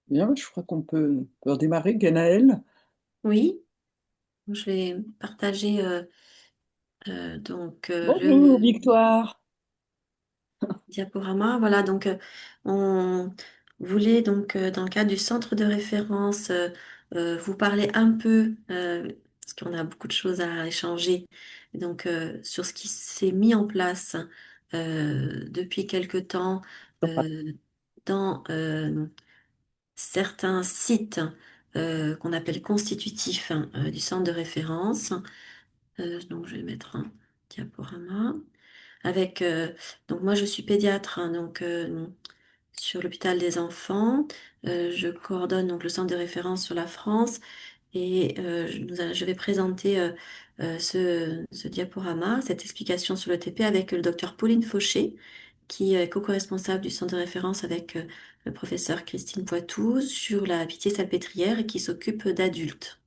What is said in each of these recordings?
Bien, je crois qu'on peut redémarrer, Ganaël. Oui, je vais partager Bonjour, le Victoire. diaporama. Voilà, on voulait dans le cadre du centre de référence vous parler un peu, parce qu'on a beaucoup de choses à échanger, sur ce qui s'est mis en place depuis quelque temps euh, dans certains sites qu'on appelle constitutifs du centre de référence. Donc, je vais mettre un diaporama avec. Donc, moi, je suis pédiatre, sur l'hôpital des enfants. Je coordonne donc le centre de référence sur la France et je vais présenter ce diaporama, cette explication sur le TP avec le docteur Pauline Fauché, qui est co-responsable du centre de référence avec le professeur Christine Poitou sur la Pitié-Salpêtrière et qui s'occupe d'adultes.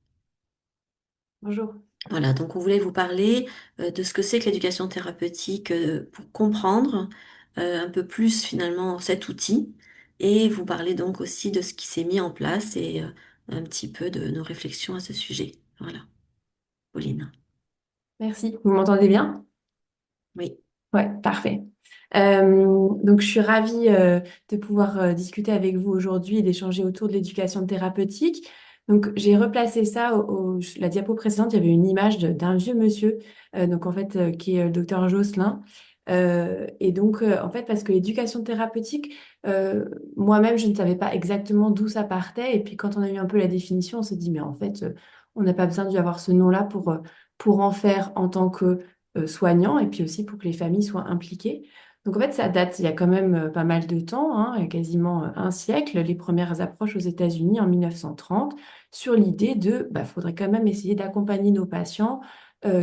Bonjour. Voilà, donc on voulait vous parler de ce que c'est que l'éducation thérapeutique pour comprendre un peu plus finalement cet outil et vous parler donc aussi de ce qui s'est mis en place et un petit peu de nos réflexions à ce sujet. Voilà, Pauline. Merci. Vous m'entendez bien? Oui, Ouais, parfait. Donc, je suis ravie de pouvoir discuter avec vous aujourd'hui et d'échanger autour de l'éducation thérapeutique. Donc, j'ai replacé ça la diapo précédente. Il y avait une image d'un vieux monsieur, qui est le docteur Josselin. En fait, parce que l'éducation thérapeutique, moi-même, je ne savais pas exactement d'où ça partait. Et puis, quand on a eu un peu la définition, on s'est dit, mais en fait, on n'a pas besoin d'avoir ce nom-là pour en faire en tant que soignants et puis aussi pour que les familles soient impliquées. Donc en fait, ça date il y a quand même pas mal de temps, hein, il y a quasiment un siècle, les premières approches aux États-Unis en 1930 sur l'idée de, bah, faudrait quand même essayer d'accompagner nos patients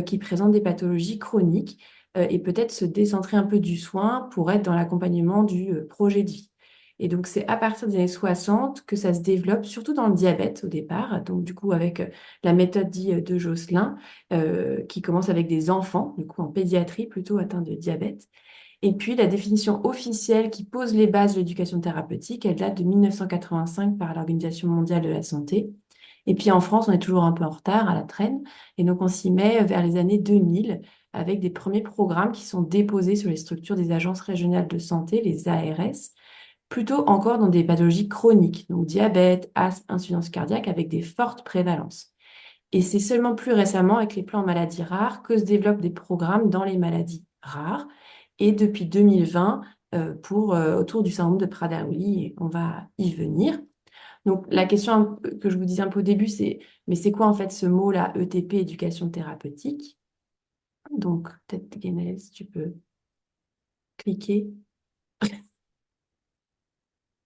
qui présentent des pathologies chroniques et peut-être se décentrer un peu du soin pour être dans l'accompagnement du projet de vie. Et donc, c'est à partir des années 60 que ça se développe, surtout dans le diabète au départ. Donc, du coup, avec la méthode dite de Jocelyn, qui commence avec des enfants, du coup en pédiatrie plutôt atteints de diabète. Et puis la définition officielle qui pose les bases de l'éducation thérapeutique, elle date de 1985 par l'Organisation mondiale de la santé. Et puis en France, on est toujours un peu en retard, à la traîne. Et donc on s'y met vers les années 2000 avec des premiers programmes qui sont déposés sur les structures des agences régionales de santé, les ARS, plutôt encore dans des pathologies chroniques, donc diabète, asthme, insuffisance cardiaque avec des fortes prévalences. Et c'est seulement plus récemment, avec les plans maladies rares, que se développent des programmes dans les maladies rares. Et depuis 2020, autour du syndrome de Prader-Willi, on va y venir. Donc, la question que je vous disais un peu au début, mais c'est quoi en fait ce mot-là, ETP, éducation thérapeutique? Donc, peut-être, Guénel, si tu peux cliquer.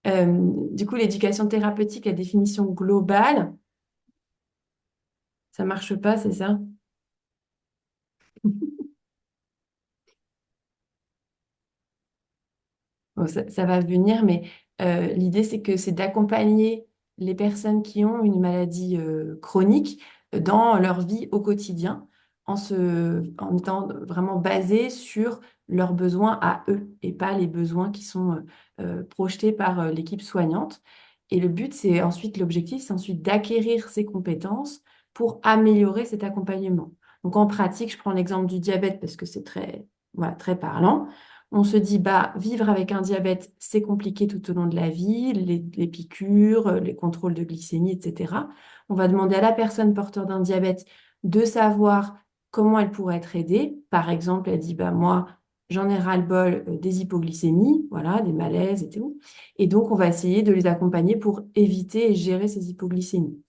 Du coup, l'éducation thérapeutique, la définition globale, ça marche pas, c'est ça? Bon, ça va venir, mais l'idée, c'est que c'est d'accompagner les personnes qui ont une maladie chronique dans leur vie au quotidien, en étant vraiment basé sur leurs besoins à eux et pas les besoins qui sont projetés par l'équipe soignante. Et le but, c'est ensuite, l'objectif, c'est ensuite d'acquérir ces compétences pour améliorer cet accompagnement. Donc en pratique, je prends l'exemple du diabète parce que c'est très, voilà, très parlant. On se dit, bah, vivre avec un diabète, c'est compliqué tout au long de la vie, les piqûres, les contrôles de glycémie, etc. On va demander à la personne porteur d'un diabète de savoir comment elle pourrait être aidée. Par exemple, elle dit, bah, moi, j'en ai ras-le-bol des hypoglycémies, voilà, des malaises et tout. Et donc, on va essayer de les accompagner pour éviter et gérer ces hypoglycémies.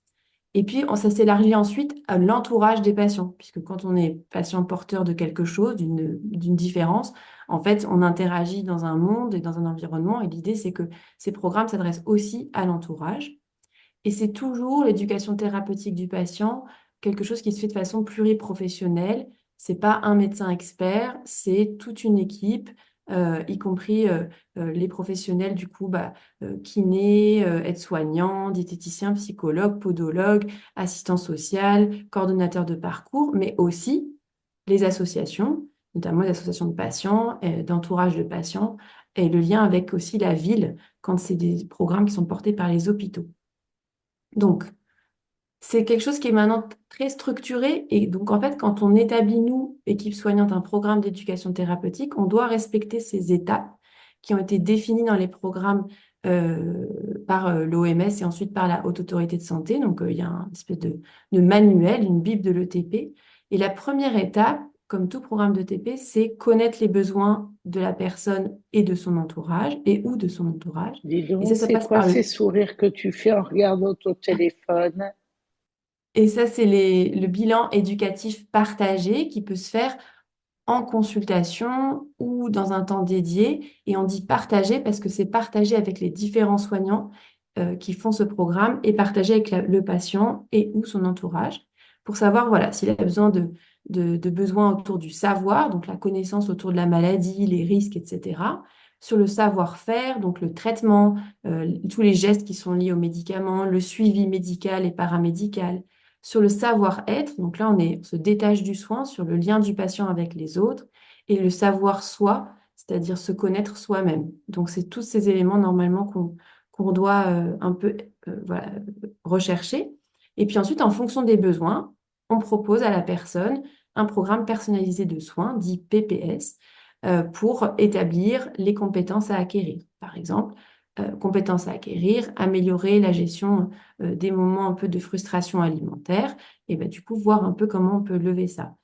Et puis, ça s'élargit ensuite à l'entourage des patients, puisque quand on est patient porteur de quelque chose, d'une différence, en fait, on interagit dans un monde et dans un environnement. Et l'idée, c'est que ces programmes s'adressent aussi à l'entourage. Et c'est toujours l'éducation thérapeutique du patient, quelque chose qui se fait de façon pluriprofessionnelle. C'est pas un médecin expert, c'est toute une équipe, y compris les professionnels du coup, bah, kinés, aides-soignants, diététiciens, psychologues, podologues, assistants sociaux, coordonnateurs de parcours, mais aussi les associations, notamment les associations de patients, d'entourage de patients, et le lien avec aussi la ville quand c'est des programmes qui sont portés par les hôpitaux. Donc, c'est quelque chose qui est maintenant très structuré. Et donc, en fait, quand on établit, nous, équipe soignante, un programme d'éducation thérapeutique, on doit respecter ces étapes qui ont été définies dans les programmes euh, par l'OMS et ensuite par la Haute Autorité de Santé. Donc, il y a une espèce de manuel, une bible de l'ETP. Et la première étape, comme tout programme d'ETP, c'est connaître les besoins de la personne et de son entourage, et ou de son entourage. Dis Et donc, ça c'est passe quoi par ces le sourires que tu fais en regardant ton téléphone? Et ça, c'est le bilan éducatif partagé qui peut se faire en consultation ou dans un temps dédié. Et on dit partagé parce que c'est partagé avec les différents soignants qui font ce programme et partagé avec le patient et ou son entourage pour savoir voilà, s'il a besoin de besoins autour du savoir, donc la connaissance autour de la maladie, les risques, etc. Sur le savoir-faire, donc le traitement, tous les gestes qui sont liés aux médicaments, le suivi médical et paramédical sur le savoir-être, donc là on se détache du soin, sur le lien du patient avec les autres, et le savoir-soi, c'est-à-dire se connaître soi-même. Donc c'est tous ces éléments normalement qu'on doit un peu voilà, rechercher. Et puis ensuite, en fonction des besoins, on propose à la personne un programme personnalisé de soins, dit PPS, pour établir les compétences à acquérir. Par exemple, compétences à acquérir, améliorer la gestion des moments un peu de frustration alimentaire, et ben, du coup, voir un peu comment on peut lever ça.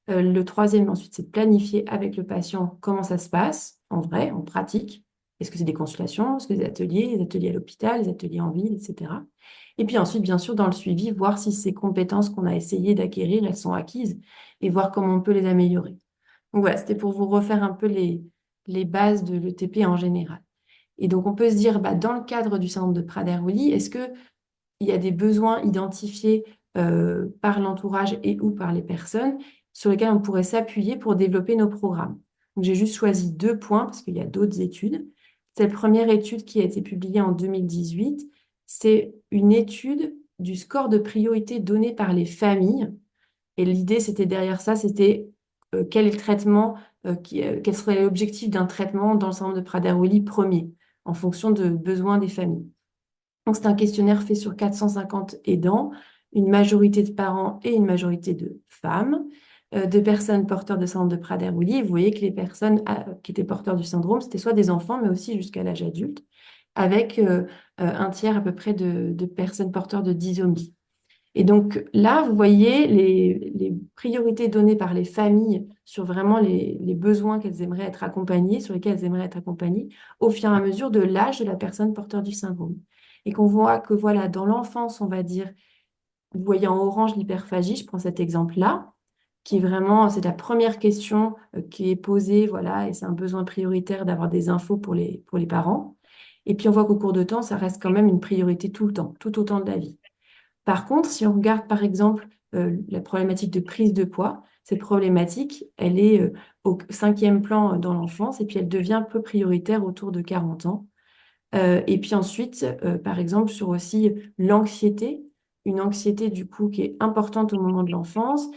Le troisième, ensuite, c'est de planifier avec le patient comment ça se passe, en vrai, en pratique. Est-ce que c'est des consultations, est-ce que des ateliers à l'hôpital, des ateliers en ville, etc. Et puis ensuite, bien sûr, dans le suivi, voir si ces compétences qu'on a essayé d'acquérir, elles sont acquises et voir comment on peut les améliorer. Donc voilà, c'était pour vous refaire un peu les bases de l'ETP en général. Et donc, on peut se dire, bah, dans le cadre du syndrome de Prader-Willi, est-ce qu'il y a des besoins identifiés par l'entourage et ou par les personnes sur lesquels on pourrait s'appuyer pour développer nos programmes? Donc, j'ai juste choisi 2 points parce qu'il y a d'autres études. Cette première étude qui a été publiée en 2018, c'est une étude du score de priorité donné par les familles. Et l'idée, c'était derrière ça, c'était quel est le traitement, quel serait l'objectif d'un traitement dans le syndrome de Prader-Willi premier, en fonction de besoins des familles. Donc, c'est un questionnaire fait sur 450 aidants, une majorité de parents et une majorité de femmes, de personnes porteurs de syndrome de Prader-Willi. Et vous voyez que les personnes qui étaient porteurs du syndrome, c'était soit des enfants, mais aussi jusqu'à l'âge adulte, avec un tiers à peu près de personnes porteurs de dysomie. Et donc là, vous voyez les priorités données par les familles sur vraiment les besoins qu'elles aimeraient être accompagnées, sur lesquels elles aimeraient être accompagnées, au fur et à mesure de l'âge de la personne porteur du syndrome. Et qu'on voit que voilà, dans l'enfance, on va dire, vous voyez en orange l'hyperphagie, je prends cet exemple-là, qui est vraiment, c'est la première question qui est posée, voilà, et c'est un besoin prioritaire d'avoir des infos pour les parents. Et puis on voit qu'au cours de temps, ça reste quand même une priorité tout le temps, tout autant de la vie. Par contre, si on regarde par exemple la problématique de prise de poids, cette problématique, elle est au cinquième plan dans l'enfance et puis elle devient peu prioritaire autour de 40 ans. Et puis ensuite, par exemple, sur aussi l'anxiété, une anxiété du coup qui est importante au moment de l'enfance.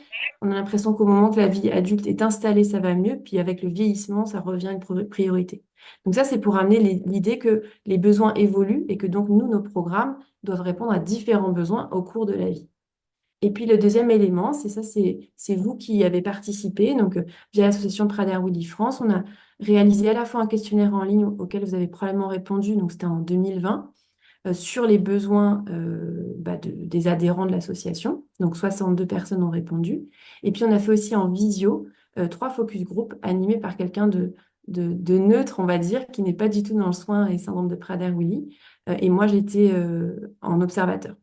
On a l'impression qu'au moment que la vie adulte est installée, ça va mieux, puis avec le vieillissement, ça revient une priorité. Donc ça, c'est pour amener l'idée que les besoins évoluent et que donc nous, nos programmes doivent répondre à différents besoins au cours de la vie. Et puis le deuxième élément, c'est ça, c'est vous qui y avez participé. Donc, via l'association Prader-Willi France, on a réalisé à la fois un questionnaire en ligne auquel vous avez probablement répondu, donc c'était en 2020, sur les besoins des adhérents de l'association. Donc, 62 personnes ont répondu. Et puis, on a fait aussi en visio 3 focus group animés par quelqu'un de neutre, on va dire, qui n'est pas du tout dans le soin et syndrome de Prader-Willi. Et moi, j'étais en observateur.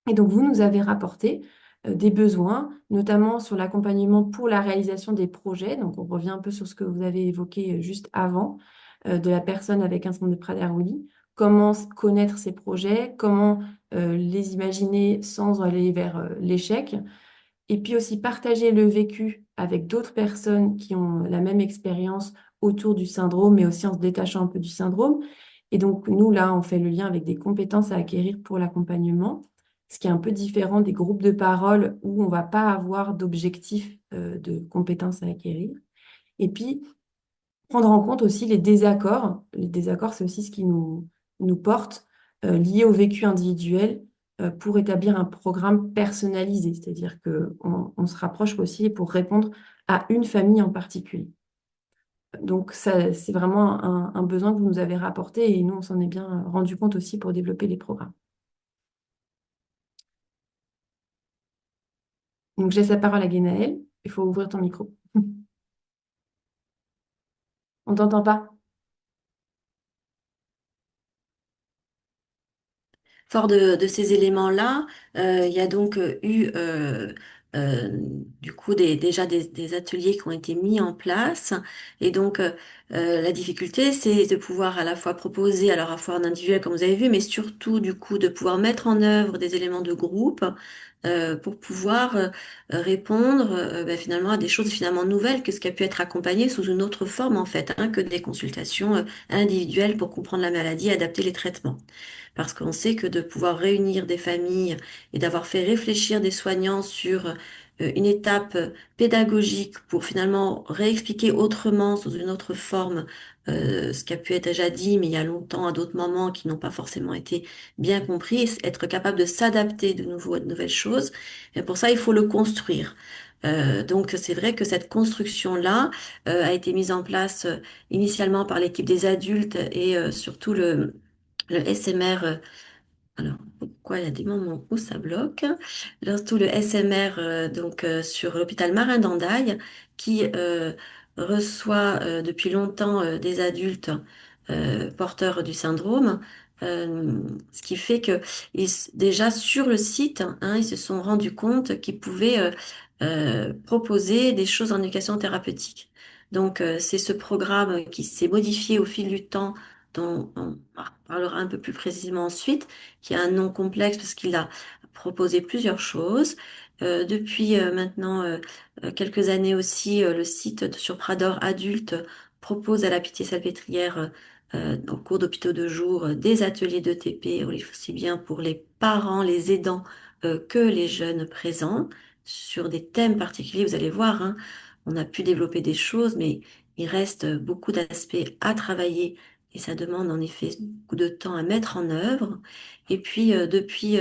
Et donc, vous nous avez rapporté des besoins, notamment sur l'accompagnement pour la réalisation des projets. Donc, on revient un peu sur ce que vous avez évoqué juste avant, de la personne avec un syndrome de Prader-Willi. Comment connaître ces projets, comment les imaginer sans aller vers l'échec. Et puis aussi partager le vécu avec d'autres personnes qui ont la même expérience autour du syndrome, mais aussi en se détachant un peu du syndrome. Et donc, nous, là, on fait le lien avec des compétences à acquérir pour l'accompagnement, ce qui est un peu différent des groupes de parole où on ne va pas avoir d'objectif de compétences à acquérir. Et puis, prendre en compte aussi les désaccords. Les désaccords, c'est aussi ce qui nous porte, liés au vécu individuel, pour établir un programme personnalisé, c'est-à-dire qu'on se rapproche aussi pour répondre à une famille en particulier. Donc, ça, c'est vraiment un besoin que vous nous avez rapporté et nous, on s'en est bien rendu compte aussi pour développer les programmes. Donc, je laisse la parole à Guénaël. Il faut ouvrir ton micro. On t'entend pas. Fort de ces éléments-là, il y a donc eu euh, du coup déjà des ateliers qui ont été mis en place. Et donc la difficulté, c'est de pouvoir à la fois proposer, alors à la fois en individuel comme vous avez vu, mais surtout du coup de pouvoir mettre en œuvre des éléments de groupe pour pouvoir répondre finalement à des choses finalement nouvelles que ce qui a pu être accompagné sous une autre forme en fait, hein, que des consultations individuelles pour comprendre la maladie et adapter les traitements. Parce qu'on sait que de pouvoir réunir des familles et d'avoir fait réfléchir des soignants sur une étape pédagogique pour finalement réexpliquer autrement, sous une autre forme, ce qui a pu être déjà dit, mais il y a longtemps, à d'autres moments qui n'ont pas forcément été bien compris, et être capable de s'adapter de nouveau à de nouvelles choses. Et pour ça, il faut le construire. Donc c'est vrai que cette construction-là a été mise en place initialement par l'équipe des adultes et surtout le SMR, alors pourquoi il y a des moments où ça bloque? Surtout le SMR sur l'hôpital Marin d'Andaille qui reçoit depuis longtemps des adultes porteurs du syndrome, ce qui fait que déjà sur le site, hein, ils se sont rendus compte qu'ils pouvaient proposer des choses en éducation thérapeutique. Donc c'est ce programme qui s'est modifié au fil du temps dont on parlera un peu plus précisément ensuite, qui a un nom complexe parce qu'il a proposé plusieurs choses. Depuis maintenant quelques années aussi, le site sur Prador Adulte propose à la Pitié-Salpêtrière, au cours d'hôpitaux de jour, des ateliers de TP, aussi bien pour les parents, les aidants, que les jeunes présents, sur des thèmes particuliers. Vous allez voir, hein, on a pu développer des choses, mais il reste beaucoup d'aspects à travailler et ça demande en effet beaucoup de temps à mettre en œuvre. Et puis, depuis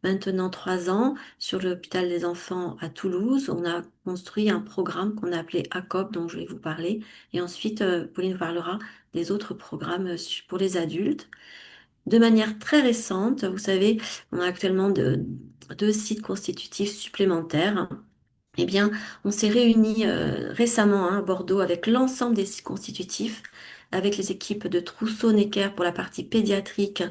maintenant 3 ans, sur l'hôpital des enfants à Toulouse, on a construit un programme qu'on a appelé ACOP, dont je vais vous parler. Et ensuite, Pauline vous parlera des autres programmes pour les adultes. De manière très récente, vous savez, on a actuellement deux sites constitutifs supplémentaires. Eh bien, on s'est réunis récemment, hein, à Bordeaux avec l'ensemble des sites constitutifs, avec les équipes de Trousseau-Necker pour la partie pédiatrique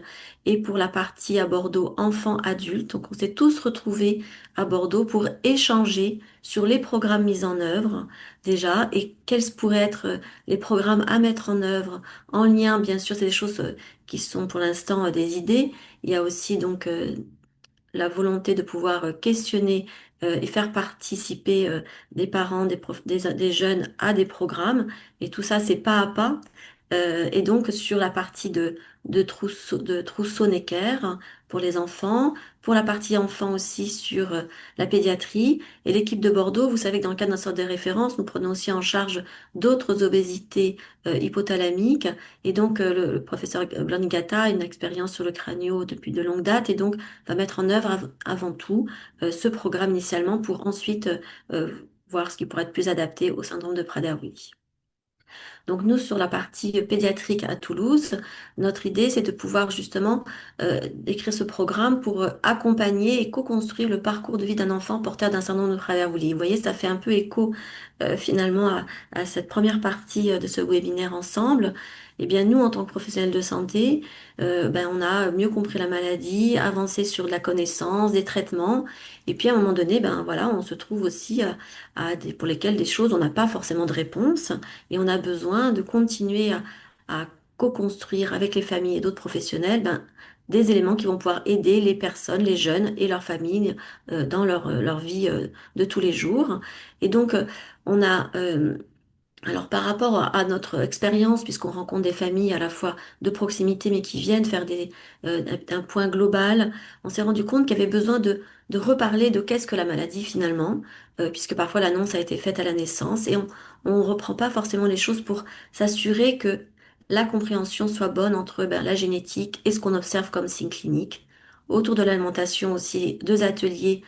et pour la partie à Bordeaux enfants-adultes. Donc, on s'est tous retrouvés à Bordeaux pour échanger sur les programmes mis en œuvre déjà et quels pourraient être les programmes à mettre en œuvre en lien, bien sûr, c'est des choses qui sont pour l'instant des idées. Il y a aussi donc la volonté de pouvoir questionner et faire participer des parents, des jeunes à des programmes. Et tout ça, c'est pas à pas. Et donc, sur la partie de Trousseau-Necker pour les enfants, pour la partie enfants aussi sur la pédiatrie. Et l'équipe de Bordeaux, vous savez que dans le cadre d'un centre de référence, nous prenons aussi en charge d'autres obésités hypothalamiques. Et donc, le professeur Blangata a une expérience sur le crânio depuis de longue date. Et donc, va mettre en œuvre avant tout ce programme initialement pour ensuite voir ce qui pourrait être plus adapté au syndrome de Prader-Willi. Donc nous, sur la partie pédiatrique à Toulouse, notre idée, c'est de pouvoir justement écrire ce programme pour accompagner et co-construire le parcours de vie d'un enfant porteur d'un syndrome de Prader-Willi. Vous voyez, ça fait un peu écho finalement à cette première partie de ce webinaire ensemble. Eh bien, nous, en tant que professionnels de santé, on a mieux compris la maladie, avancé sur de la connaissance, des traitements, et puis à un moment donné, ben voilà, on se trouve aussi pour lesquelles des choses, on n'a pas forcément de réponse. Et on a besoin de continuer à co-construire avec les familles et d'autres professionnels des éléments qui vont pouvoir aider les personnes, les jeunes et leurs familles dans leur vie de tous les jours. Et donc, on a Alors par rapport à notre expérience, puisqu'on rencontre des familles à la fois de proximité, mais qui viennent faire un point global, on s'est rendu compte qu'il y avait besoin de reparler de qu'est-ce que la maladie finalement, puisque parfois l'annonce a été faite à la naissance, et on ne reprend pas forcément les choses pour s'assurer que la compréhension soit bonne entre la génétique et ce qu'on observe comme signe clinique. Autour de l'alimentation aussi, 2 ateliers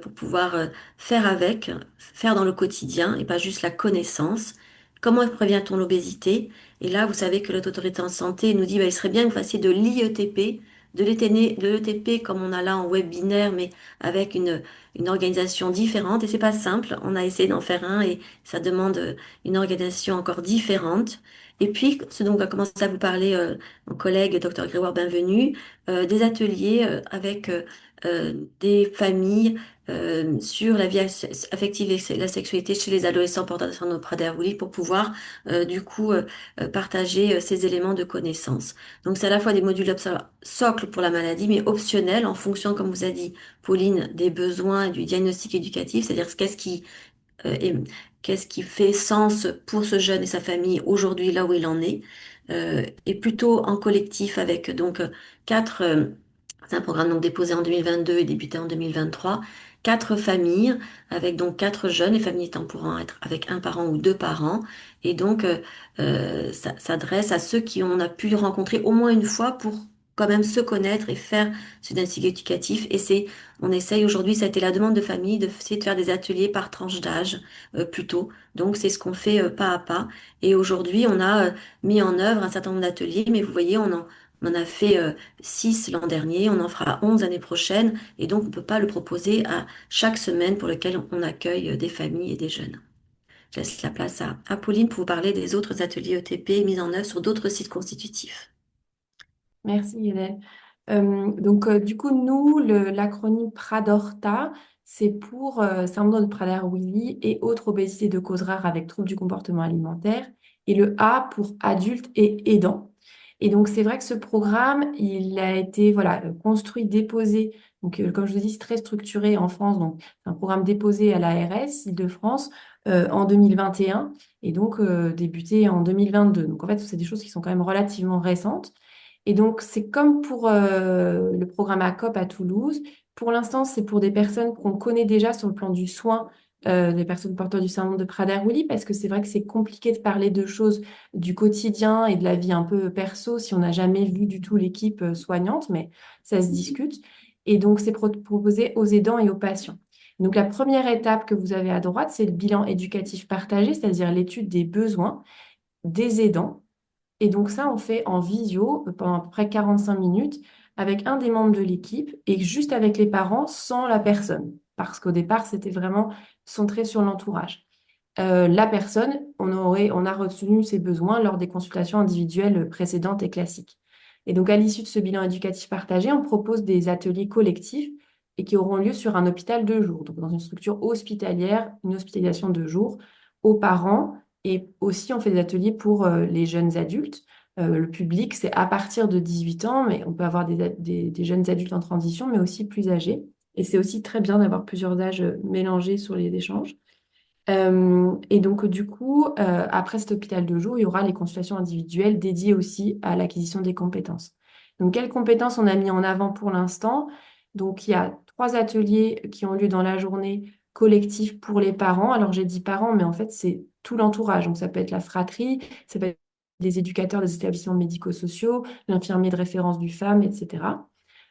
pour pouvoir faire avec, faire dans le quotidien et pas juste la connaissance. Comment prévient-on l'obésité? Et là, vous savez que l'autorité en santé nous dit, il serait bien que vous fassiez de l'IETP, de l'ETP comme on a là en webinaire, mais avec une organisation différente. Et c'est pas simple. On a essayé d'en faire un et ça demande une organisation encore différente. Et puis, ce dont on va commencer à vous parler, mon collègue Dr Grégoire Bienvenu, des ateliers des familles sur la vie affective et la sexualité chez les adolescents porteurs de syndrome de Prader-Willi pour pouvoir partager ces éléments de connaissance. Donc c'est à la fois des modules socles pour la maladie, mais optionnels en fonction, comme vous a dit Pauline, des besoins et du diagnostic éducatif, c'est-à-dire et qu'est-ce qui fait sens pour ce jeune et sa famille aujourd'hui là où il en est, et plutôt en collectif avec donc quatre. C'est un programme donc déposé en 2022 et débuté en 2023. 4 familles avec donc 4 jeunes, les familles étant pourront être avec un parent ou 2 parents. Et donc, ça s'adresse à ceux qui on a pu rencontrer au moins une fois pour quand même se connaître et faire ce diagnostic éducatif. Et on essaye aujourd'hui, ça a été la demande de famille, de essayer de faire des ateliers par tranche d'âge plutôt. Donc, c'est ce qu'on fait pas à pas. Et aujourd'hui, on a mis en œuvre un certain nombre d'ateliers, mais vous voyez, on en a fait 6 l'an dernier, on en fera 11 l'année prochaine, et donc on ne peut pas le proposer à chaque semaine pour lequel on accueille des familles et des jeunes. Je laisse la place à Pauline pour vous parler des autres ateliers ETP mis en œuvre sur d'autres sites constitutifs. Merci Hélène. Du coup, nous, l'acronyme PRADORTA, c'est pour syndrome de Prader-Willi et autres obésité de cause rare avec troubles du comportement alimentaire. Et le A pour adulte et aidant. Et donc, c'est vrai que ce programme, il a été voilà, construit, déposé. Donc, comme je vous dis, c'est très structuré en France. Donc, c'est un programme déposé à l'ARS Île-de-France en 2021 et donc débuté en 2022. Donc, en fait, c'est des choses qui sont quand même relativement récentes. Et donc, c'est comme pour le programme ACOP à Toulouse. Pour l'instant, c'est pour des personnes qu'on connaît déjà sur le plan du soin, des personnes porteurs du syndrome de Prader-Willi, parce que c'est vrai que c'est compliqué de parler de choses du quotidien et de la vie un peu perso si on n'a jamais vu du tout l'équipe soignante, mais ça se discute. Et donc, c'est proposé aux aidants et aux patients. Donc, la première étape que vous avez à droite, c'est le bilan éducatif partagé, c'est-à-dire l'étude des besoins des aidants. Et donc ça, on fait en visio pendant à peu près 45 minutes avec un des membres de l'équipe et juste avec les parents sans la personne. Parce qu'au départ, c'était vraiment centré sur l'entourage. La personne, on a retenu ses besoins lors des consultations individuelles précédentes et classiques. Et donc, à l'issue de ce bilan éducatif partagé, on propose des ateliers collectifs et qui auront lieu sur un hôpital de jour, donc dans une structure hospitalière, une hospitalisation de jour, aux parents. Et aussi, on fait des ateliers pour les jeunes adultes. Le public, c'est à partir de 18 ans, mais on peut avoir des jeunes adultes en transition, mais aussi plus âgés. Et c'est aussi très bien d'avoir plusieurs âges mélangés sur les échanges. Et donc, du coup, après cet hôpital de jour, il y aura les consultations individuelles dédiées aussi à l'acquisition des compétences. Donc, quelles compétences on a mis en avant pour l'instant? Donc, il y a 3 ateliers qui ont lieu dans la journée collective pour les parents. Alors, j'ai dit parents, mais en fait, c'est tout l'entourage. Donc, ça peut être la fratrie, ça peut être les éducateurs des établissements médico-sociaux, l'infirmier de référence du FAM, etc.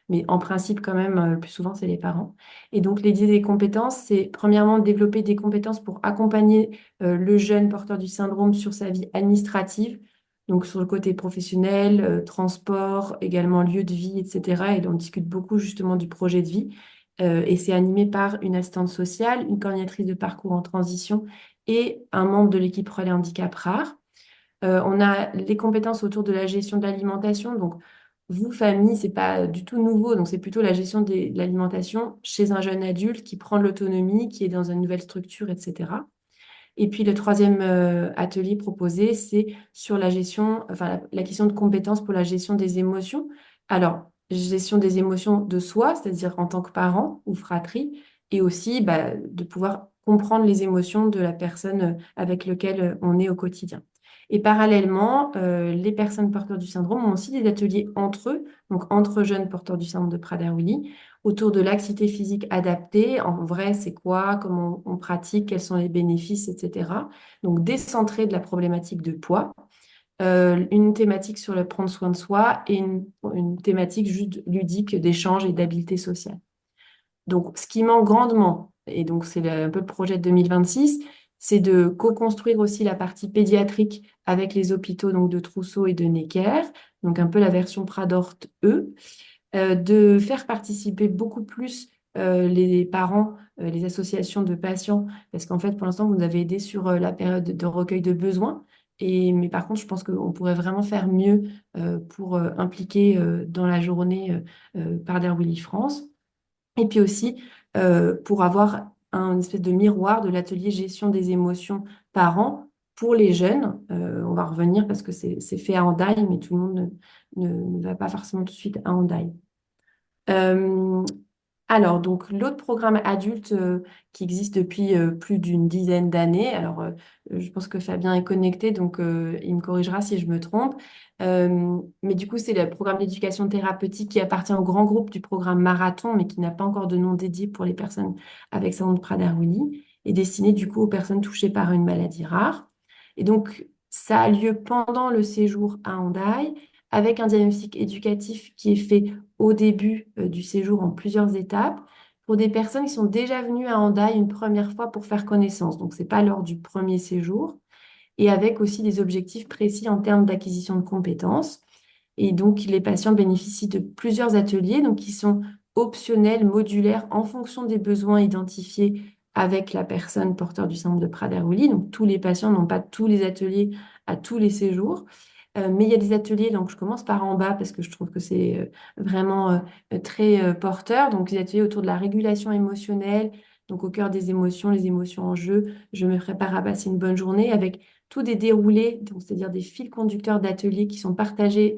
Mais en principe, quand même, le plus souvent, c'est les parents. Et donc, l'idée des compétences, c'est premièrement de développer des compétences pour accompagner le jeune porteur du syndrome sur sa vie administrative, donc sur le côté professionnel, transport, également lieu de vie, etc. Et on discute beaucoup justement du projet de vie. Et c'est animé par une assistante sociale, une coordinatrice de parcours en transition et un membre de l'équipe Relais Handicap Rare. On a les compétences autour de la gestion de l'alimentation. Donc, vous, famille, c'est pas du tout nouveau. Donc, c'est plutôt la gestion de l'alimentation chez un jeune adulte qui prend de l'autonomie, qui est dans une nouvelle structure, etc. Et puis, le troisième atelier proposé, c'est sur la gestion, enfin, la question de compétences pour la gestion des émotions. Alors, gestion des émotions de soi, c'est-à-dire en tant que parent ou fratrie, et aussi de pouvoir comprendre les émotions de la personne avec laquelle on est au quotidien. Et parallèlement, les personnes porteurs du syndrome ont aussi des ateliers entre eux, donc entre jeunes porteurs du syndrome de Prader-Willi, autour de l'activité physique adaptée. En vrai, c'est quoi, comment on pratique, quels sont les bénéfices, etc. Donc décentré de la problématique de poids, une thématique sur le prendre soin de soi et une thématique juste ludique d'échange et d'habileté sociale. Donc, ce qui manque grandement, et donc c'est un peu le projet de 2026, c'est de co-construire aussi la partie pédiatrique avec les hôpitaux donc de Trousseau et de Necker, donc un peu la version Pradort E, de faire participer beaucoup plus les parents, les associations de patients, parce qu'en fait, pour l'instant, vous nous avez aidé sur la période de recueil de besoins. Mais par contre, je pense qu'on pourrait vraiment faire mieux pour impliquer dans la journée Prader-Willi France. Et puis aussi, pour avoir un espèce de miroir de l'atelier gestion des émotions parents pour les jeunes. On va revenir parce que c'est fait à Hendaye, mais tout le monde ne va pas forcément tout de suite à Hendaye. Euh, alors, donc, l'autre programme adulte qui existe depuis plus d'une dizaine d'années, alors je pense que Fabien est connecté, donc il me corrigera si je me trompe. Mais du coup, c'est le programme d'éducation thérapeutique qui appartient au grand groupe du programme Marathon, mais qui n'a pas encore de nom dédié pour les personnes avec syndrome de Prader-Willi, et destiné du coup aux personnes touchées par une maladie rare. Et donc, ça a lieu pendant le séjour à Hendaye, avec un diagnostic éducatif qui est fait au début du séjour en plusieurs étapes pour des personnes qui sont déjà venues à Hendaye une première fois pour faire connaissance. Donc, ce n'est pas lors du premier séjour. Et avec aussi des objectifs précis en termes d'acquisition de compétences. Et donc, les patients bénéficient de plusieurs ateliers, donc qui sont optionnels, modulaires, en fonction des besoins identifiés avec la personne porteur du syndrome de Prader-Willi. Donc, tous les patients n'ont pas tous les ateliers à tous les séjours. Mais il y a des ateliers, donc je commence par en bas parce que je trouve que c'est vraiment très porteur. Donc, des ateliers autour de la régulation émotionnelle, donc au cœur des émotions, les émotions en jeu. Je me prépare à passer une bonne journée avec tous des déroulés, donc c'est-à-dire des fils conducteurs d'ateliers qui sont partagés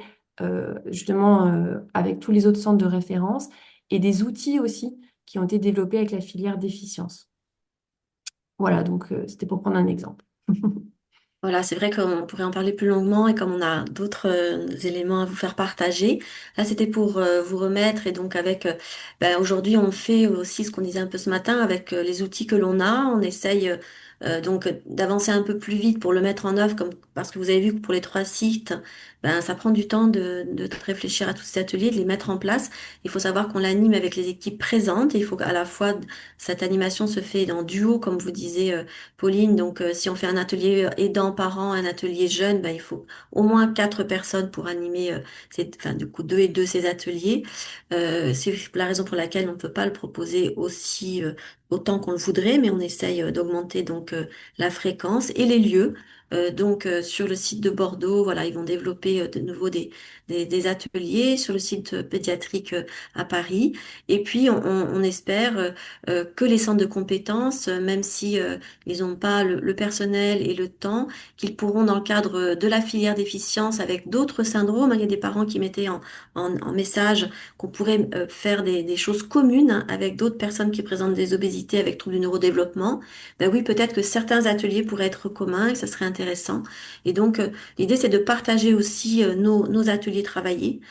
justement avec tous les autres centres de référence et des outils aussi qui ont été développés avec la filière déficience. Voilà, donc c'était pour prendre un exemple. Voilà, c'est vrai qu'on pourrait en parler plus longuement et comme on a d'autres éléments à vous faire partager, là c'était pour vous remettre et donc avec, aujourd'hui on fait aussi ce qu'on disait un peu ce matin avec les outils que l'on a, on essaye donc d'avancer un peu plus vite pour le mettre en œuvre comme parce que vous avez vu que pour les 3 sites, ça prend du temps de réfléchir à tous ces ateliers, de les mettre en place. Il faut savoir qu'on l'anime avec les équipes présentes et il faut qu'à la fois cette animation se fait en duo comme vous disiez Pauline, donc si on fait un atelier aidant-parent, un atelier jeune, il faut au moins 4 personnes pour animer, enfin, du coup 2 et 2 ces ateliers. C'est la raison pour laquelle on ne peut pas le proposer aussi autant qu'on le voudrait, mais on essaye d'augmenter donc la fréquence et les lieux. Donc sur le site de Bordeaux, voilà, ils vont développer de nouveau des ateliers sur le site pédiatrique à Paris. Et puis on espère que les centres de compétences, même si ils n'ont pas le personnel et le temps, qu'ils pourront dans le cadre de la filière déficience avec d'autres syndromes. Il y a des parents qui mettaient en message qu'on pourrait faire des choses communes hein, avec d'autres personnes qui présentent des obésités avec troubles du neurodéveloppement. Ben oui, peut-être que certains ateliers pourraient être communs et ça serait intéressant. Et donc, l'idée, c'est de partager aussi nos ateliers travaillés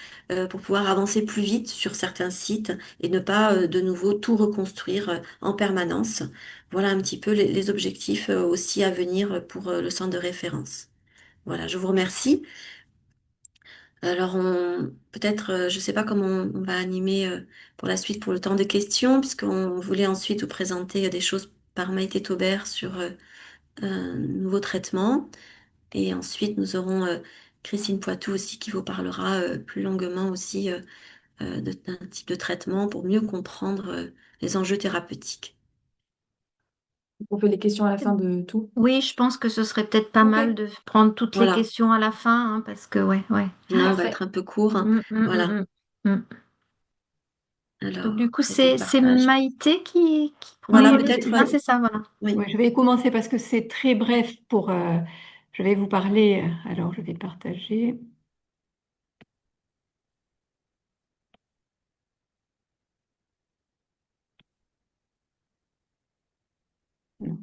pour pouvoir avancer plus vite sur certains sites et ne pas de nouveau tout reconstruire en permanence. Voilà un petit peu les objectifs aussi à venir pour le centre de référence. Voilà, je vous remercie. Alors, peut-être, je ne sais pas comment on va animer pour la suite pour le temps de questions, puisqu'on voulait ensuite vous présenter des choses par Maïté Taubert sur un nouveau traitement. Et ensuite, nous aurons Christine Poitou aussi qui vous parlera plus longuement aussi d'un type de traitement pour mieux comprendre les enjeux thérapeutiques. On fait les questions à la fin de tout. Oui, je pense que ce serait peut-être pas Ok, mal de prendre toutes les Voilà, questions à la fin, hein, parce que ouais, ouais. sinon on va parfait. être un peu court. Hein. Voilà. Mm. Donc du Alors, coup, arrêtez le c'est partage. Maïté qui Voilà, prendra Oui, le peut-être. sujet. Ah, c'est ça, voilà. Oui. ouais, je vais commencer parce que c'est très bref pour. Je vais vous parler. Alors, je vais partager. Non.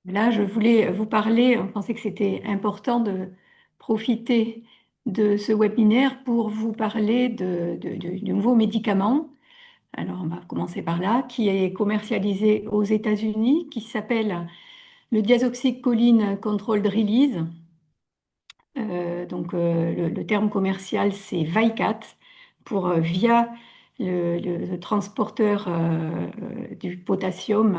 Là, je voulais vous parler, on pensait que c'était important de profiter de ce webinaire pour vous parler du nouveau médicament. Alors, on va commencer par là, qui est commercialisé aux États-Unis, qui s'appelle le diazoxycholine controlled release. Le terme commercial, c'est VICAT, via le transporteur du potassium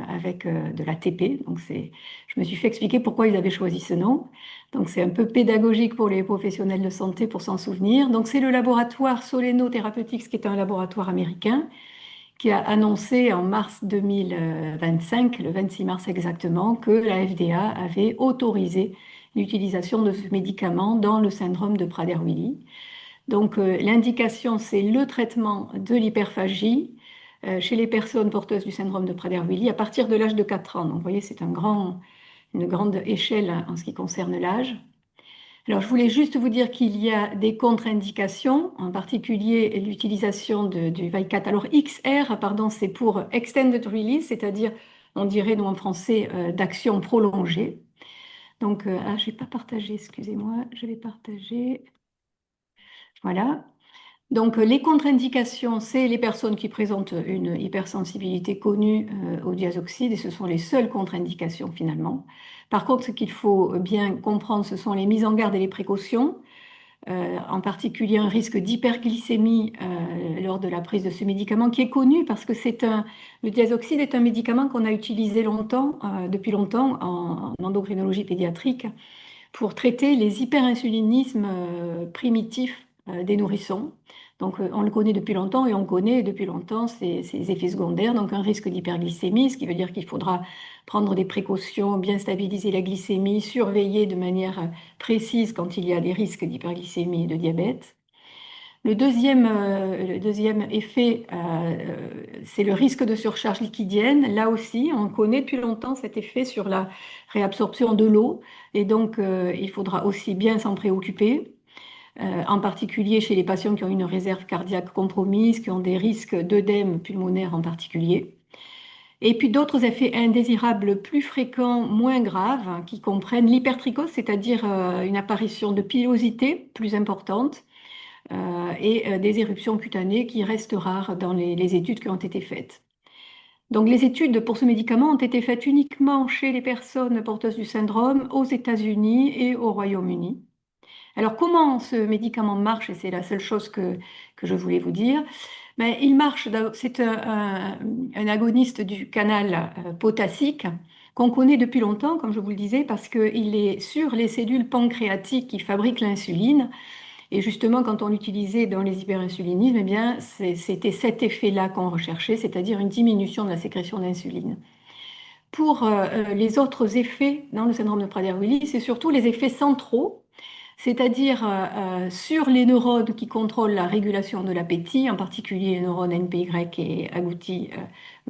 avec de l'ATP. Je me suis fait expliquer pourquoi ils avaient choisi ce nom. Donc, c'est un peu pédagogique pour les professionnels de santé pour s'en souvenir. Donc, c'est le laboratoire Soleno Therapeutics, qui est un laboratoire américain, qui a annoncé en mars 2025, le 26 mars exactement, que la FDA avait autorisé l'utilisation de ce médicament dans le syndrome de Prader-Willi. Donc, l'indication, c'est le traitement de l'hyperphagie chez les personnes porteuses du syndrome de Prader-Willi à partir de l'âge de 4 ans. Donc, vous voyez, c'est une grande échelle en ce qui concerne l'âge. Alors, je voulais juste vous dire qu'il y a des contre-indications, en particulier l'utilisation du VICAT. Alors, XR, pardon, c'est pour Extended Release, c'est-à-dire, on dirait, nous en français, d'action prolongée. Donc, je n'ai pas partagé, excusez-moi, je vais partager. Voilà. Donc, les contre-indications, c'est les personnes qui présentent une hypersensibilité connue au diazoxyde, et ce sont les seules contre-indications finalement. Par contre, ce qu'il faut bien comprendre, ce sont les mises en garde et les précautions, en particulier un risque d'hyperglycémie lors de la prise de ce médicament qui est connu parce que le diazoxyde est un médicament qu'on a utilisé depuis longtemps en endocrinologie pédiatrique pour traiter les hyperinsulinismes primitifs des nourrissons. Donc, on le connaît depuis longtemps et on connaît depuis longtemps ses effets secondaires, donc un risque d'hyperglycémie, ce qui veut dire qu'il faudra prendre des précautions, bien stabiliser la glycémie, surveiller de manière précise quand il y a des risques d'hyperglycémie et de diabète. Le deuxième effet, c'est le risque de surcharge liquidienne. Là aussi, on connaît depuis longtemps cet effet sur la réabsorption de l'eau et donc il faudra aussi bien s'en préoccuper, en particulier chez les patients qui ont une réserve cardiaque compromise, qui ont des risques d'œdème pulmonaire en particulier. Et puis d'autres effets indésirables plus fréquents, moins graves, hein, qui comprennent l'hypertrichose, c'est-à-dire une apparition de pilosité plus importante et des éruptions cutanées qui restent rares dans les études qui ont été faites. Donc les études pour ce médicament ont été faites uniquement chez les personnes porteuses du syndrome aux États-Unis et au Royaume-Uni. Alors comment ce médicament marche, et c'est la seule chose que je voulais vous dire, mais il marche, c'est un agoniste du canal potassique qu'on connaît depuis longtemps, comme je vous le disais, parce qu'il est sur les cellules pancréatiques qui fabriquent l'insuline. Et justement, quand on l'utilisait dans les hyperinsulinismes, eh bien, c'était cet effet-là qu'on recherchait, c'est-à-dire une diminution de la sécrétion d'insuline. Pour les autres effets dans le syndrome de Prader-Willi, c'est surtout les effets centraux, c'est-à-dire sur les neurones qui contrôlent la régulation de l'appétit, en particulier les neurones NPY et agouti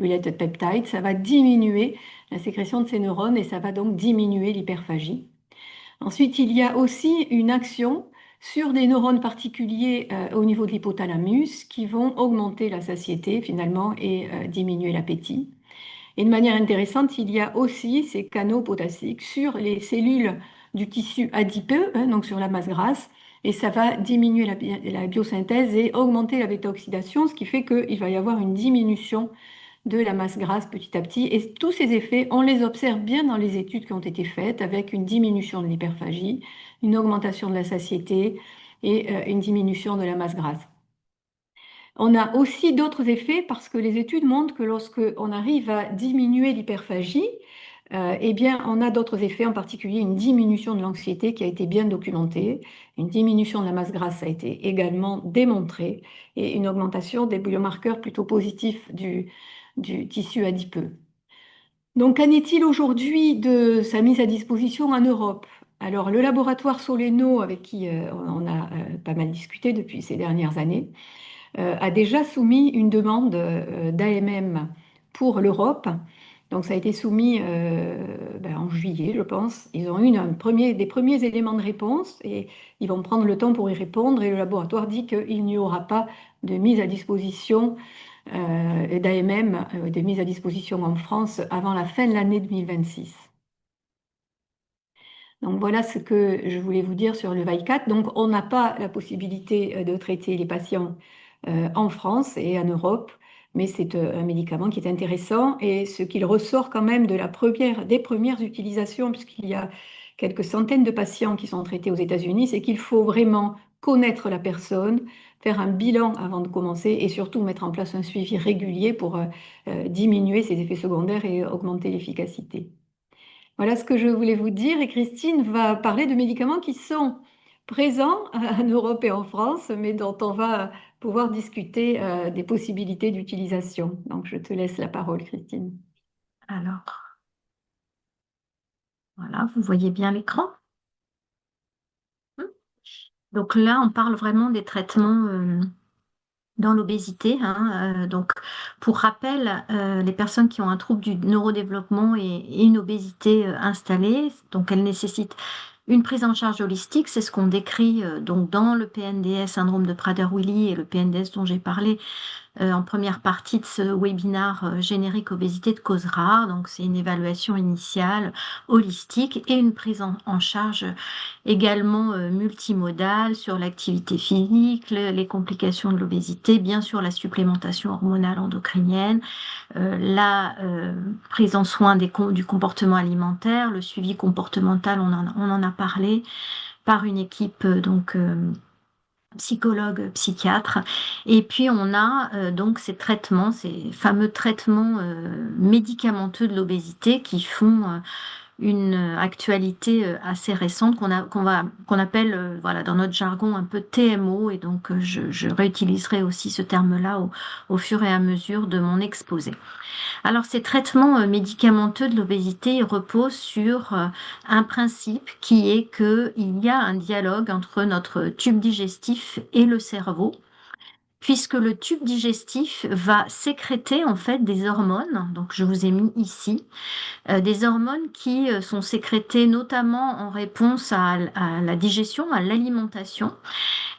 related peptide, ça va diminuer la sécrétion de ces neurones et ça va donc diminuer l'hyperphagie. Ensuite, il y a aussi une action sur des neurones particuliers au niveau de l'hypothalamus qui vont augmenter la satiété finalement et diminuer l'appétit. Et de manière intéressante, il y a aussi ces canaux potassiques sur les cellules du tissu adipeux, hein, donc sur la masse grasse, et ça va diminuer la biosynthèse et augmenter la bêta-oxydation, ce qui fait qu'il va y avoir une diminution de la masse grasse petit à petit. Et tous ces effets, on les observe bien dans les études qui ont été faites, avec une diminution de l'hyperphagie, une augmentation de la satiété et une diminution de la masse grasse. On a aussi d'autres effets parce que les études montrent que lorsque on arrive à diminuer l'hyperphagie, eh bien, on a d'autres effets, en particulier une diminution de l'anxiété qui a été bien documentée, une diminution de la masse grasse a été également démontrée, et une augmentation des biomarqueurs plutôt positifs du tissu adipeux. Donc, qu'en est-il aujourd'hui de sa mise à disposition en Europe? Alors, le laboratoire Soleno, avec qui on a pas mal discuté depuis ces dernières années, a déjà soumis une demande d'AMM pour l'Europe. Donc ça a été soumis en juillet, je pense. Ils ont eu des premiers éléments de réponse et ils vont prendre le temps pour y répondre. Et le laboratoire dit qu'il n'y aura pas de mise à disposition d'AMM, de mise à disposition en France avant la fin de l'année 2026. Donc voilà ce que je voulais vous dire sur le VICAT. Donc on n'a pas la possibilité de traiter les patients en France et en Europe, mais c'est un médicament qui est intéressant et ce qu'il ressort quand même des premières utilisations, puisqu'il y a quelques centaines de patients qui sont traités aux États-Unis, c'est qu'il faut vraiment connaître la personne, faire un bilan avant de commencer et surtout mettre en place un suivi régulier pour diminuer ses effets secondaires et augmenter l'efficacité. Voilà ce que je voulais vous dire. Et Christine va parler de médicaments qui sont présents en Europe et en France, mais dont on va pouvoir discuter des possibilités d'utilisation. Donc, je te laisse la parole, Christine. Alors, voilà, vous voyez bien l'écran. Donc là, on parle vraiment des traitements dans l'obésité, hein. Donc, pour rappel, les personnes qui ont un trouble du neurodéveloppement et une obésité installée, donc elles nécessitent une prise en charge holistique. C'est ce qu'on décrit donc dans le PNDS, syndrome de Prader-Willi, et le PNDS dont j'ai parlé en première partie de ce webinaire générique obésité de cause rare. Donc, c'est une évaluation initiale holistique et une prise en charge également multimodale sur l'activité physique, les complications de l'obésité, bien sûr la supplémentation hormonale endocrinienne, la prise en soin du comportement alimentaire, le suivi comportemental, on en a parlé, par une équipe psychologue, psychiatre. Et puis on a donc ces traitements, ces fameux traitements médicamenteux de l'obésité qui font une actualité assez récente qu'on appelle voilà, dans notre jargon un peu TMO, et donc je réutiliserai aussi ce terme-là au fur et à mesure de mon exposé. Alors, ces traitements médicamenteux de l'obésité, ils reposent sur un principe qui est qu'il y a un dialogue entre notre tube digestif et le cerveau, puisque le tube digestif va sécréter en fait des hormones. Donc, je vous ai mis ici des hormones qui sont sécrétées notamment en réponse à la digestion, à l'alimentation.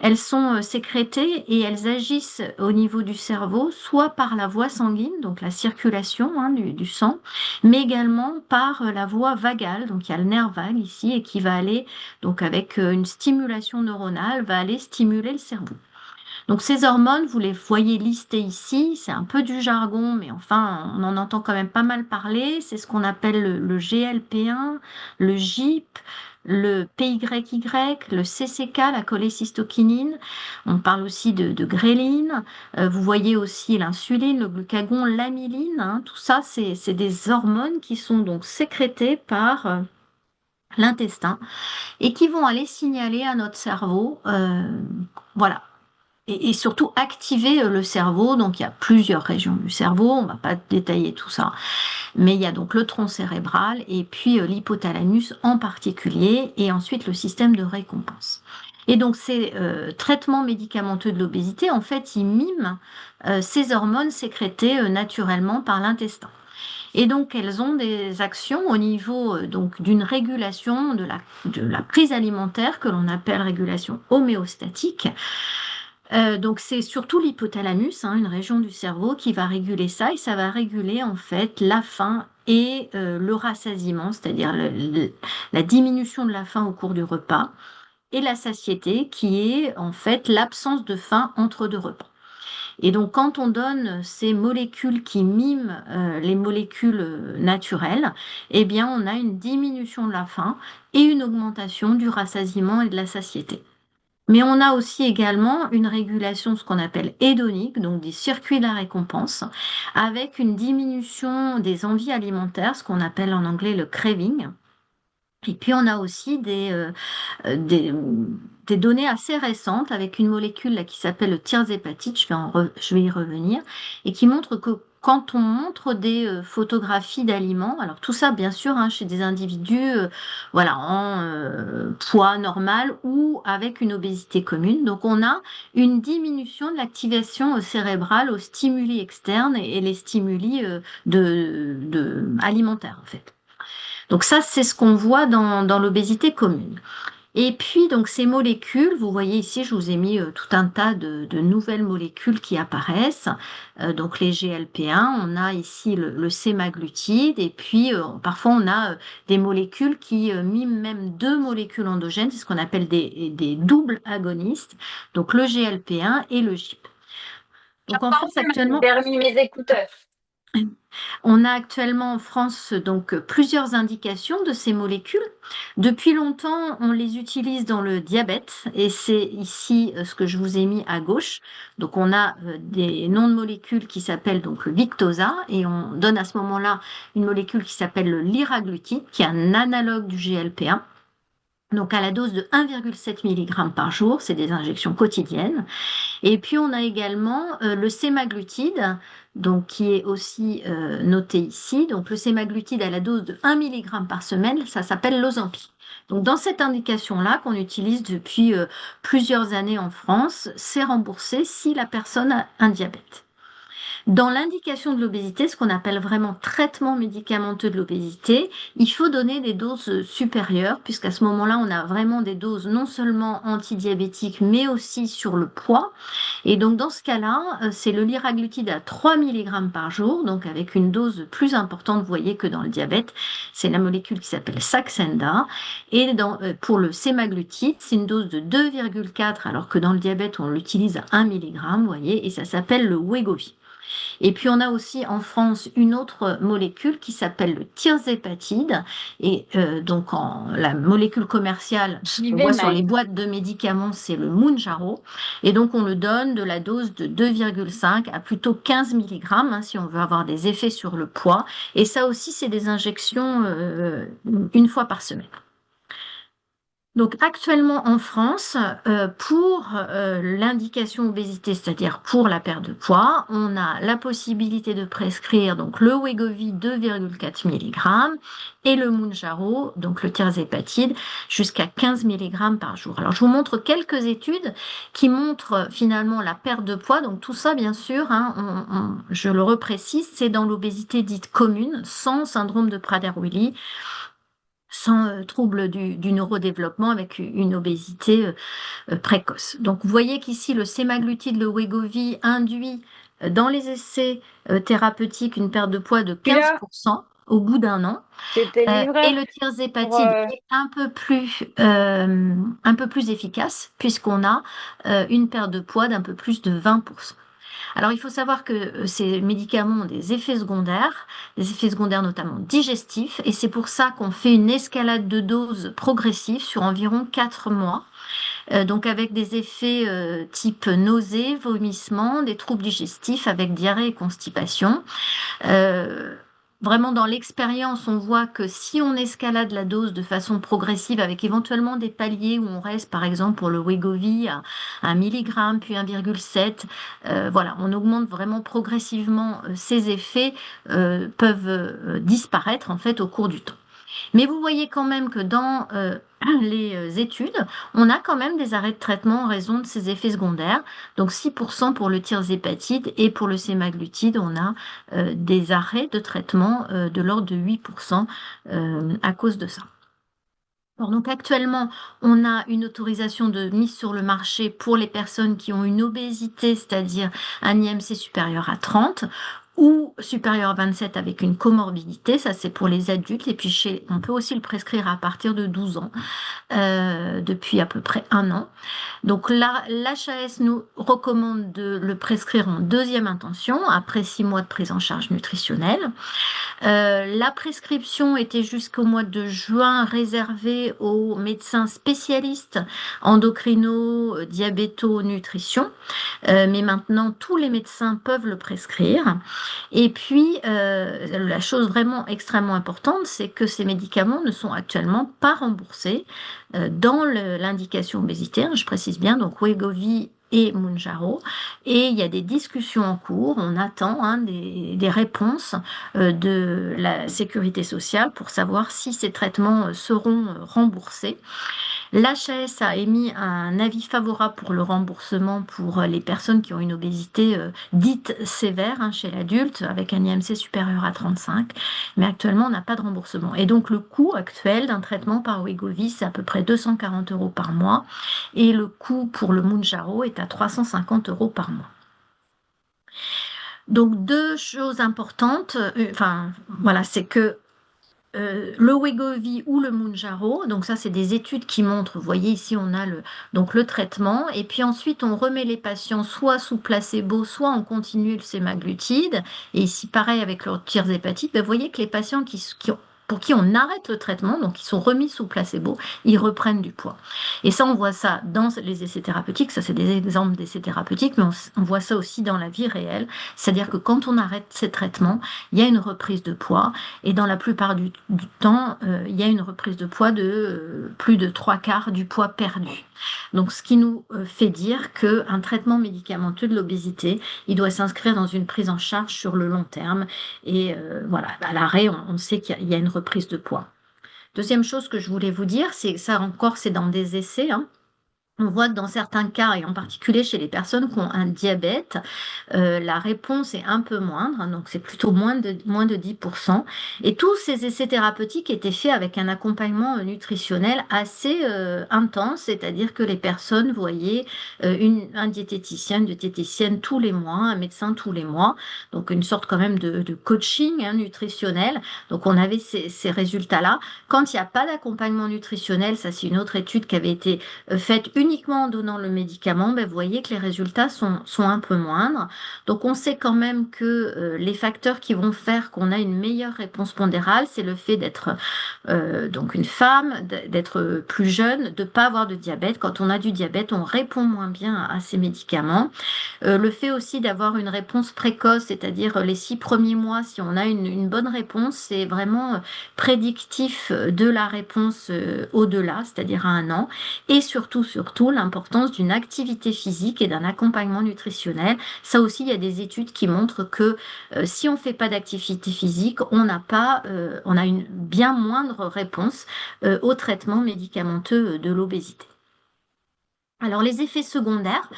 Elles sont sécrétées et elles agissent au niveau du cerveau, soit par la voie sanguine, donc la circulation du sang, mais également par la voie vagale. Donc il y a le nerf vague ici et qui va aller, donc avec une stimulation neuronale, va aller stimuler le cerveau. Donc ces hormones, vous les voyez listées ici, c'est un peu du jargon, mais enfin on en entend quand même pas mal parler. C'est ce qu'on appelle le GLP-1, le GIP, le PYY, le CCK, la cholécystokinine. On parle aussi de gréline. Vous voyez aussi l'insuline, le glucagon, l'amyline. Tout ça, c'est des hormones qui sont donc sécrétées par l'intestin et qui vont aller signaler à notre cerveau, voilà. Et surtout activer le cerveau. Donc il y a plusieurs régions du cerveau, on ne va pas détailler tout ça, mais il y a donc le tronc cérébral et puis l'hypothalamus en particulier, et ensuite le système de récompense. Et donc ces traitements médicamenteux de l'obésité, en fait, ils miment ces hormones sécrétées naturellement par l'intestin. Et donc elles ont des actions au niveau donc d'une régulation de la prise alimentaire que l'on appelle régulation homéostatique. Donc c'est surtout l'hypothalamus, une région du cerveau qui va réguler ça, et ça va réguler en fait la faim et le rassasiement, c'est-à-dire la diminution de la faim au cours du repas, et la satiété qui est en fait l'absence de faim entre deux repas. Et donc quand on donne ces molécules qui miment les molécules naturelles, eh bien on a une diminution de la faim et une augmentation du rassasiement et de la satiété. Mais on a aussi également une régulation, ce qu'on appelle hédonique, donc des circuits de la récompense, avec une diminution des envies alimentaires, ce qu'on appelle en anglais le craving. Et puis on a aussi des données assez récentes avec une molécule là, qui s'appelle le tirzépatide, je vais y revenir, et qui montre que quand on montre des photographies d'aliments, alors tout ça bien sûr chez des individus voilà, en poids normal ou avec une obésité commune, donc on a une diminution de l'activation cérébrale aux stimuli externes et les stimuli alimentaires en fait. Donc ça, c'est ce qu'on voit dans l'obésité commune. Et puis, donc, ces molécules, vous voyez ici, je vous ai mis tout un tas de nouvelles molécules qui apparaissent. Donc, les GLP-1, on a ici le sémaglutide, et puis parfois on a des molécules qui miment même deux molécules endogènes, c'est ce qu'on appelle des doubles agonistes, donc le GLP-1 et le GIP. Donc, en France, actuellement, J'ai remis mes écouteurs. on a actuellement en France donc plusieurs indications de ces molécules. Depuis longtemps, on les utilise dans le diabète et c'est ici ce que je vous ai mis à gauche. Donc on a des noms de molécules qui s'appellent donc le Victoza et on donne à ce moment-là une molécule qui s'appelle le liraglutide qui est un analogue du GLP-1. Donc à la dose de 1,7 mg par jour, c'est des injections quotidiennes. Et puis on a également le sémaglutide, donc qui est aussi noté ici. Donc le sémaglutide à la dose de 1 mg par semaine, ça s'appelle l'Ozempic. Donc dans cette indication-là qu'on utilise depuis plusieurs années en France, c'est remboursé si la personne a un diabète. Dans l'indication de l'obésité, ce qu'on appelle vraiment traitement médicamenteux de l'obésité, il faut donner des doses supérieures, puisqu'à ce moment-là, on a vraiment des doses non seulement antidiabétiques, mais aussi sur le poids. Et donc, dans ce cas-là, c'est le liraglutide à 3 mg par jour, donc avec une dose plus importante, vous voyez, que dans le diabète. C'est la molécule qui s'appelle Saxenda. Et pour le sémaglutide, c'est une dose de 2,4, alors que dans le diabète, on l'utilise à 1 mg, vous voyez, et ça s'appelle le Wegovy. Et puis on a aussi en France une autre molécule qui s'appelle le tirzépatide. Et donc la molécule commerciale qu'on voit sur les boîtes de médicaments, c'est le Mounjaro. Et donc on le donne de la dose de 2,5 à plutôt 15 mg si on veut avoir des effets sur le poids. Et ça aussi, c'est des injections une fois par semaine. Donc actuellement en France, pour l'indication obésité, c'est-à-dire pour la perte de poids, on a la possibilité de prescrire donc le Wegovy 2,4 mg et le Mounjaro, donc le tirzépatide, jusqu'à 15 mg par jour. Alors je vous montre quelques études qui montrent finalement la perte de poids. Donc tout ça, bien sûr, je le reprécise, c'est dans l'obésité dite commune, sans syndrome de Prader-Willi, sans trouble du neurodéveloppement, avec une obésité précoce. Donc vous voyez qu'ici le sémaglutide, le Wegovy induit dans les essais thérapeutiques une perte de poids de 15% au bout d'un an. Et le tirzépatide est un peu plus efficace puisqu'on a une perte de poids d'un peu plus de 20%. Alors, il faut savoir que ces médicaments ont des effets secondaires notamment digestifs, et c'est pour ça qu'on fait une escalade de doses progressive sur environ 4 mois, donc avec des effets type nausée, vomissement, des troubles digestifs avec diarrhée et constipation. Vraiment, dans l'expérience, on voit que si on escalade la dose de façon progressive avec éventuellement des paliers où on reste, par exemple, pour le Wegovy à 1 mg, puis 1,7, voilà, on augmente vraiment progressivement, ces effets peuvent disparaître en fait au cours du temps. Mais vous voyez quand même que dans les études, on a quand même des arrêts de traitement en raison de ces effets secondaires. Donc 6% pour le tirzépatide et pour le sémaglutide, on a des arrêts de traitement de l'ordre de 8% à cause de ça. Alors, donc actuellement, on a une autorisation de mise sur le marché pour les personnes qui ont une obésité, c'est-à-dire un IMC supérieur à 30 ou supérieur à 27 avec une comorbidité. Ça, c'est pour les adultes. Et puis, on peut aussi le prescrire à partir de 12 ans, depuis à peu près 1 an. Donc là, l'HAS nous recommande de le prescrire en deuxième intention, après 6 mois de prise en charge nutritionnelle. La prescription était jusqu'au mois de juin réservée aux médecins spécialistes endocrino, diabéto, nutrition. Mais maintenant, tous les médecins peuvent le prescrire. Et puis, la chose vraiment extrêmement importante, c'est que ces médicaments ne sont actuellement pas remboursés dans l'indication obésité, je précise bien, donc Wegovy et Mounjaro, et il y a des discussions en cours, on attend des réponses de la sécurité sociale pour savoir si ces traitements seront remboursés. L'HAS a émis un avis favorable pour le remboursement pour les personnes qui ont une obésité dite sévère chez l'adulte, avec un IMC supérieur à 35, mais actuellement, on n'a pas de remboursement. Et donc, le coût actuel d'un traitement par Wegovy, c'est à peu près 240 € par mois, et le coût pour le Mounjaro est à 350 € par mois. Donc, deux choses importantes, voilà, c'est que le Wegovy ou le Mounjaro, donc ça c'est des études qui montrent, vous voyez ici on a donc le traitement, et puis ensuite on remet les patients soit sous placebo, soit on continue le sémaglutide, et ici pareil avec leur tirs hépatites, vous voyez que les patients pour qui on arrête le traitement, donc qui sont remis sous placebo, ils reprennent du poids. Et ça, on voit ça dans les essais thérapeutiques, ça c'est des exemples d'essais thérapeutiques, mais on voit ça aussi dans la vie réelle, c'est-à-dire que quand on arrête ces traitements, il y a une reprise de poids, et dans la plupart du temps, il y a une reprise de poids de plus de 3/4 du poids perdu. Donc, ce qui nous fait dire qu'un traitement médicamenteux de l'obésité, il doit s'inscrire dans une prise en charge sur le long terme. Et voilà, à l'arrêt, on sait qu'il y a une reprise de poids. Deuxième chose que je voulais vous dire, c'est ça encore, c'est dans des essais, on voit que dans certains cas, et en particulier chez les personnes qui ont un diabète, la réponse est un peu moindre, donc c'est plutôt moins de 10%. Et tous ces essais thérapeutiques étaient faits avec un accompagnement nutritionnel assez intense, c'est-à-dire que les personnes voyaient un diététicien, une diététicienne tous les mois, un médecin tous les mois, donc une sorte quand même de coaching nutritionnel. Donc on avait ces résultats-là. Quand il n'y a pas d'accompagnement nutritionnel, ça c'est une autre étude qui avait été faite uniquement en donnant le médicament, vous voyez que les résultats sont un peu moindres. Donc on sait quand même que les facteurs qui vont faire qu'on a une meilleure réponse pondérale, c'est le fait d'être donc une femme, d'être plus jeune, de ne pas avoir de diabète. Quand on a du diabète, on répond moins bien à ces médicaments. Le fait aussi d'avoir une réponse précoce, c'est-à-dire les 6 premiers mois, si on a une bonne réponse, c'est vraiment prédictif de la réponse au-delà, c'est-à-dire à 1 an. Et surtout, l'importance d'une activité physique et d'un accompagnement nutritionnel. Ça aussi, il y a des études qui montrent que si on ne fait pas d'activité physique, on a une bien moindre réponse au traitement médicamenteux de l'obésité. Alors les effets secondaires,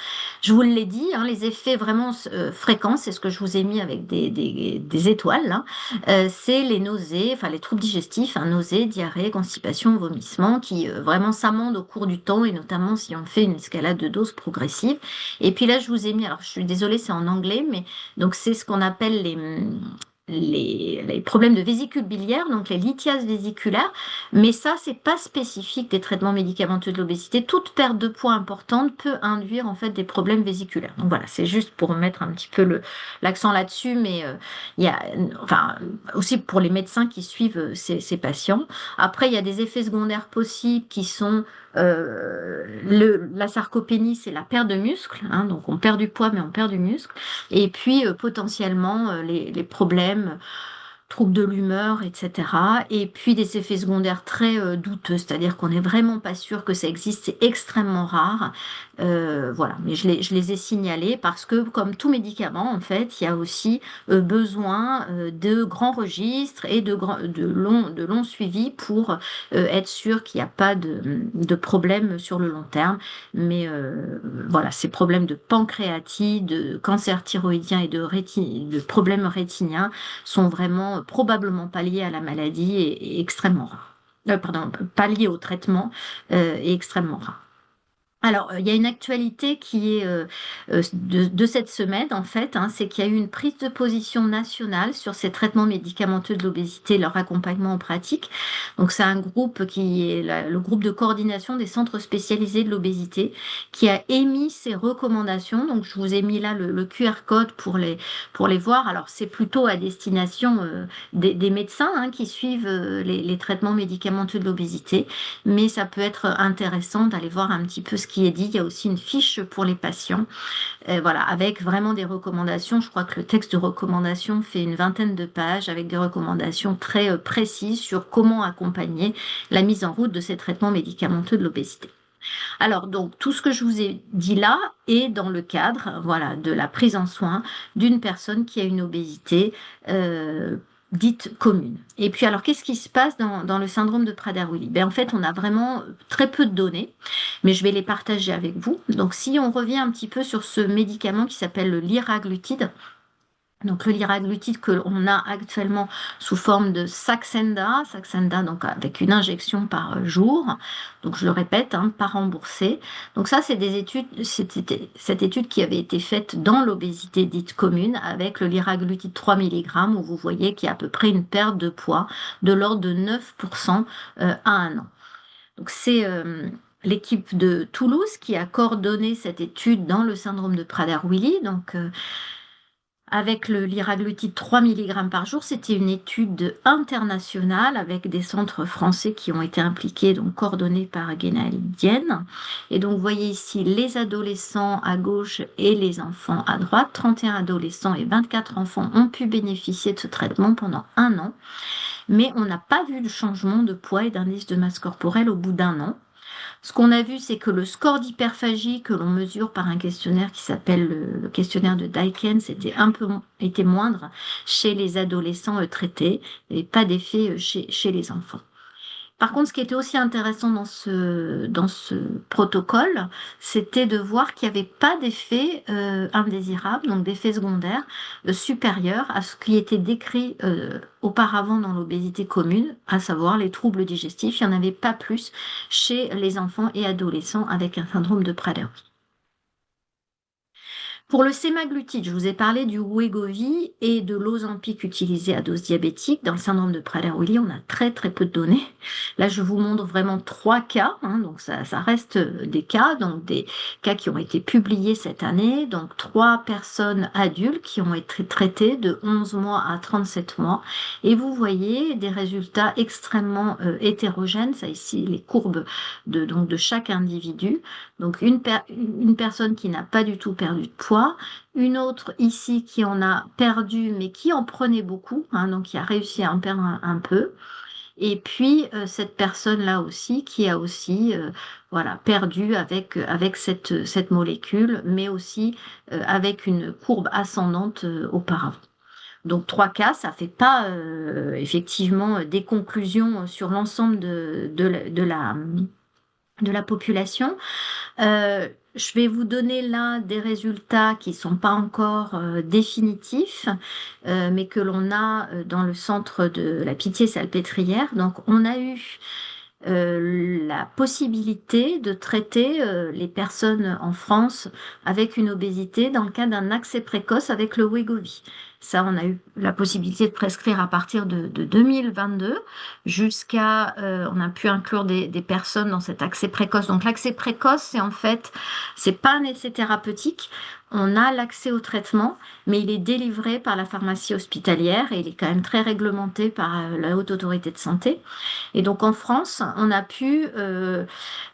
je vous l'ai dit, les effets vraiment fréquents, c'est ce que je vous ai mis avec des étoiles, là, c'est les nausées, enfin les troubles digestifs, nausées, diarrhée, constipation, vomissement, qui vraiment s'amendent au cours du temps, et notamment si on fait une escalade de dose progressive. Et puis là, je vous ai mis, alors je suis désolée, c'est en anglais, mais donc c'est ce qu'on appelle les problèmes de vésicule biliaire, donc les lithiases vésiculaires, mais ça, c'est pas spécifique des traitements médicamenteux de l'obésité. Toute perte de poids importante peut induire en fait des problèmes vésiculaires. Donc voilà, c'est juste pour mettre un petit peu l'accent là-dessus, mais il y a, enfin, aussi pour les médecins qui suivent ces patients. Après, il y a des effets secondaires possibles qui sont la sarcopénie, c'est la perte de muscle, donc on perd du poids, mais on perd du muscle. Et puis potentiellement les problèmes, troubles de l'humeur, etc. Et puis des effets secondaires très douteux, c'est-à-dire qu'on n'est vraiment pas sûr que ça existe, c'est extrêmement rare. Voilà, mais je les ai signalés parce que, comme tout médicament, en fait, il y a aussi besoin de grands registres et de longs suivis pour être sûr qu'il n'y a pas de problème sur le long terme. Mais voilà, ces problèmes de pancréatite, de cancer thyroïdien et de problèmes rétiniens sont vraiment probablement pas liés à la maladie et extrêmement rares. Pardon, pas liés au traitement et extrêmement rares. Alors, il y a une actualité qui est de cette semaine, en fait, c'est qu'il y a eu une prise de position nationale sur ces traitements médicamenteux de l'obésité et leur accompagnement en pratique. Donc, c'est un groupe qui est le groupe de coordination des centres spécialisés de l'obésité qui a émis ses recommandations. Donc, je vous ai mis là le QR code pour les voir. Alors, c'est plutôt à destination des médecins qui suivent les traitements médicamenteux de l'obésité, mais ça peut être intéressant d'aller voir un petit peu ce qui est dit. Il y a aussi une fiche pour les patients, voilà, avec vraiment des recommandations. Je crois que le texte de recommandation fait une vingtaine de pages avec des recommandations très précises sur comment accompagner la mise en route de ces traitements médicamenteux de l'obésité. Alors, donc, tout ce que je vous ai dit là est dans le cadre, voilà, de la prise en soin d'une personne qui a une obésité dite commune. Et puis alors, qu'est-ce qui se passe dans le syndrome de Prader-Willi? En fait, on a vraiment très peu de données, mais je vais les partager avec vous. Donc, si on revient un petit peu sur ce médicament qui s'appelle le liraglutide, donc le liraglutide que l'on a actuellement sous forme de Saxenda, donc avec une injection par jour, donc je le répète, pas remboursé. Donc ça, c'est des études, c'était cette étude qui avait été faite dans l'obésité dite commune avec le liraglutide 3 mg où vous voyez qu'il y a à peu près une perte de poids de l'ordre de 9% à un an. Donc c'est l'équipe de Toulouse qui a coordonné cette étude dans le syndrome de Prader-Willi, donc avec le liraglutide 3 mg par jour. C'était une étude internationale avec des centres français qui ont été impliqués, donc coordonnés par Guénaël Dienne. Et donc, vous voyez ici les adolescents à gauche et les enfants à droite. 31 adolescents et 24 enfants ont pu bénéficier de ce traitement pendant un an. Mais on n'a pas vu de changement de poids et d'indice de masse corporelle au bout d'un an. Ce qu'on a vu, c'est que le score d'hyperphagie que l'on mesure par un questionnaire qui s'appelle le questionnaire de Dykens était moindre chez les adolescents traités et pas d'effet chez les enfants. Par contre, ce qui était aussi intéressant dans ce protocole, c'était de voir qu'il n'y avait pas d'effet indésirable, donc d'effet secondaire supérieur à ce qui était décrit auparavant dans l'obésité commune, à savoir les troubles digestifs. Il n'y en avait pas plus chez les enfants et adolescents avec un syndrome de Prader-Willi. Pour le sémaglutide, je vous ai parlé du Wegovy et de l'Ozempic utilisé à dose diabétique. Dans le syndrome de Prader-Willi, on a très très peu de données. Là, je vous montre vraiment 3 cas, donc ça reste des cas, donc des cas qui ont été publiés cette année. Donc 3 personnes adultes qui ont été traitées de 11 mois à 37 mois. Et vous voyez des résultats extrêmement hétérogènes. Ça ici, les courbes de chaque individu. Donc une personne qui n'a pas du tout perdu de poids, une autre ici qui en a perdu mais qui en prenait beaucoup, donc qui a réussi à en perdre un peu. Et puis cette personne-là aussi qui a aussi perdu avec cette molécule, mais aussi avec une courbe ascendante auparavant. Donc 3 cas, ça fait pas effectivement des conclusions sur l'ensemble de la population. Je vais vous donner là des résultats qui sont pas encore définitifs, mais que l'on a dans le centre de la Pitié-Salpêtrière. Donc, on a eu la possibilité de traiter les personnes en France avec une obésité dans le cas d'un accès précoce avec le Wegovy. Ça, on a eu la possibilité de prescrire à partir de 2022 jusqu'à, on a pu inclure des personnes dans cet accès précoce. Donc l'accès précoce, c'est en fait, c'est pas un essai thérapeutique. On a l'accès au traitement, mais il est délivré par la pharmacie hospitalière et il est quand même très réglementé par la Haute Autorité de Santé. Et donc en France, on a pu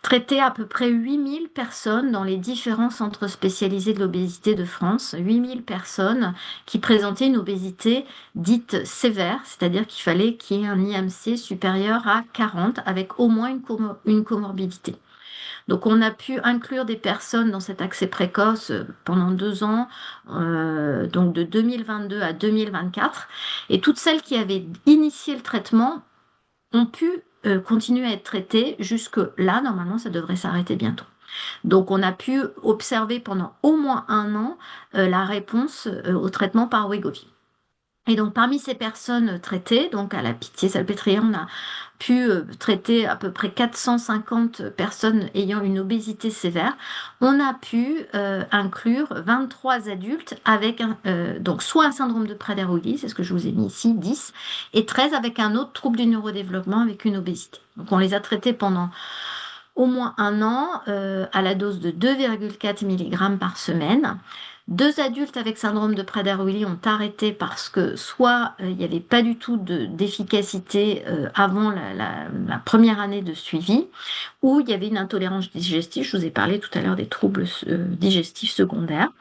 traiter à peu près 8000 personnes dans les différents centres spécialisés de l'obésité de France. 8000 personnes qui présentaient une obésité dite sévère, c'est-à-dire qu'il fallait qu'il y ait un IMC supérieur à 40 avec au moins une comorbidité. Donc on a pu inclure des personnes dans cet accès précoce pendant 2 ans, donc de 2022 à 2024. Et toutes celles qui avaient initié le traitement ont pu continuer à être traitées jusque là. Normalement, ça devrait s'arrêter bientôt. Donc on a pu observer pendant au moins un an la réponse au traitement par Wegovy. Et donc parmi ces personnes traitées, donc à la Pitié-Salpêtrière, on a pu traiter à peu près 450 personnes ayant une obésité sévère. On a pu inclure 23 adultes avec donc soit un syndrome de Prader-Willi, c'est ce que je vous ai mis ici, 10, et 13 avec un autre trouble du neurodéveloppement avec une obésité. Donc on les a traités pendant au moins un an à la dose de 2,4 mg par semaine. 2 adultes avec syndrome de Prader-Willi ont arrêté parce que soit il n'y avait pas du tout d'efficacité avant la première année de suivi, ou il y avait une intolérance digestive. Je vous ai parlé tout à l'heure des troubles digestifs secondaires.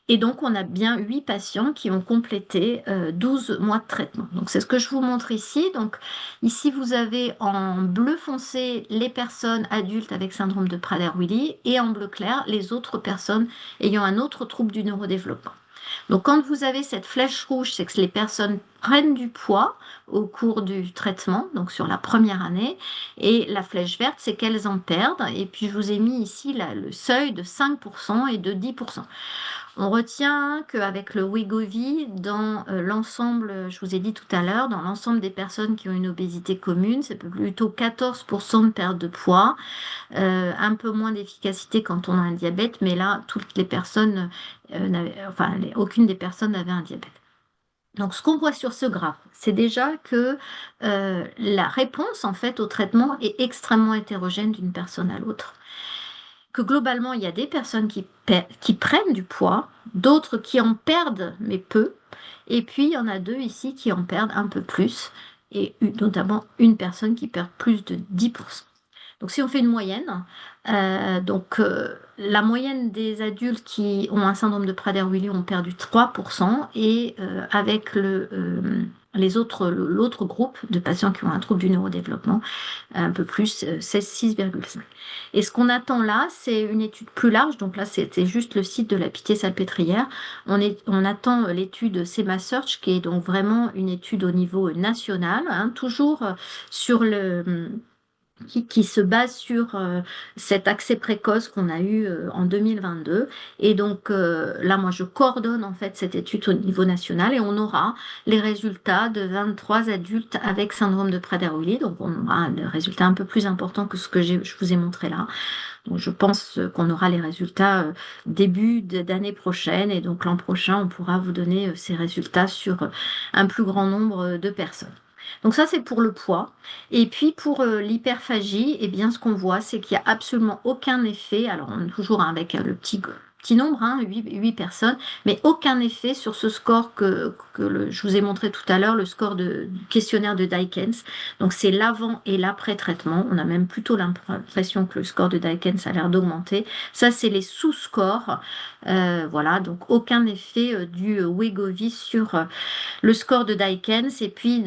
Et donc, on a bien 8 patients qui ont complété 12 mois de traitement. Donc, c'est ce que je vous montre ici. Donc, ici, vous avez en bleu foncé les personnes adultes avec syndrome de Prader-Willi et en bleu clair les autres personnes ayant un autre trouble du neurodéveloppement. Donc quand vous avez cette flèche rouge, c'est que les personnes prennent du poids au cours du traitement, donc sur la première année, et la flèche verte, c'est qu'elles en perdent. Et puis je vous ai mis ici le seuil de 5% et de 10%. On retient qu'avec le Wegovy, dans l'ensemble, je vous ai dit tout à l'heure, dans l'ensemble des personnes qui ont une obésité commune, c'est plutôt 14% de perte de poids, un peu moins d'efficacité quand on a un diabète, mais là, toutes les personnes, aucune des personnes n'avait un diabète. Donc, ce qu'on voit sur ce graphe, c'est déjà que la réponse, en fait, au traitement est extrêmement hétérogène d'une personne à l'autre. Que globalement, il y a des personnes qui prennent du poids, d'autres qui en perdent, mais peu. Et puis, il y en a deux ici qui en perdent un peu plus, et notamment une personne qui perd plus de 10%. Donc, si on fait une moyenne, la moyenne des adultes qui ont un syndrome de Prader-Willi ont perdu 3%, et avec l'autre groupe de patients qui ont un trouble du neurodéveloppement, un peu plus, c'est 6,5. Et ce qu'on attend là, c'est une étude plus large. Donc là, c'était juste le site de la Pitié-Salpêtrière. On attend l'étude SEMA Search, qui est donc vraiment une étude au niveau national, hein, toujours sur qui se base sur cet accès précoce qu'on a eu en 2022. Et donc là, moi, je coordonne en fait cette étude au niveau national, et on aura les résultats de 23 adultes avec syndrome de Prader-Willi. Donc on aura un résultat un peu plus important que ce que je vous ai montré là. Donc je pense qu'on aura les résultats début d'année prochaine, et donc l'an prochain, on pourra vous donner ces résultats sur un plus grand nombre de personnes. Donc ça, c'est pour le poids. Et puis pour l'hyperphagie, eh bien, ce qu'on voit, c'est qu'il n'y a absolument aucun effet. Alors, on est toujours avec le petit nombre, hein, 8 personnes, mais aucun effet sur ce score je vous ai montré tout à l'heure, le score du questionnaire de Dykens. Donc, c'est l'avant et l'après-traitement. On a même plutôt l'impression que le score de Dykens a l'air d'augmenter. Ça, c'est les sous-scores. Voilà, donc aucun effet du Wegovy sur le score de Dykens. Et puis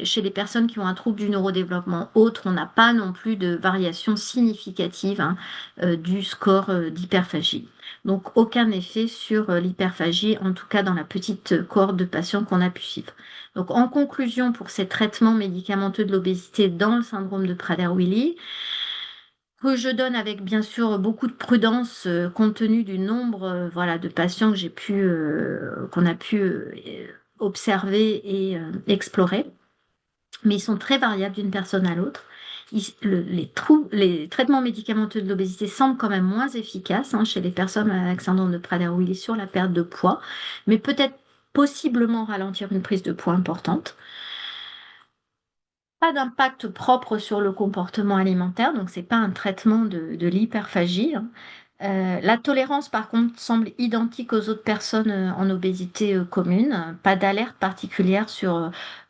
chez les personnes qui ont un trouble du neurodéveloppement autre, on n'a pas non plus de variation significative, hein, du score d'hyperphagie. Donc aucun effet sur l'hyperphagie, en tout cas dans la petite cohorte de patients qu'on a pu suivre. Donc en conclusion, pour ces traitements médicamenteux de l'obésité dans le syndrome de Prader-Willi, que je donne avec bien sûr beaucoup de prudence, compte tenu du nombre voilà, de patients qu'on a pu observer et explorer. Mais ils sont très variables d'une personne à l'autre. Les traitements médicamenteux de l'obésité semblent quand même moins efficaces, hein, chez les personnes avec syndrome de Prader-Willi sur la perte de poids, mais peut-être possiblement ralentir une prise de poids importante. Pas d'impact propre sur le comportement alimentaire, donc c'est pas un traitement de l'hyperphagie, hein. La tolérance, par contre, semble identique aux autres personnes en obésité commune. Pas d'alerte particulière sur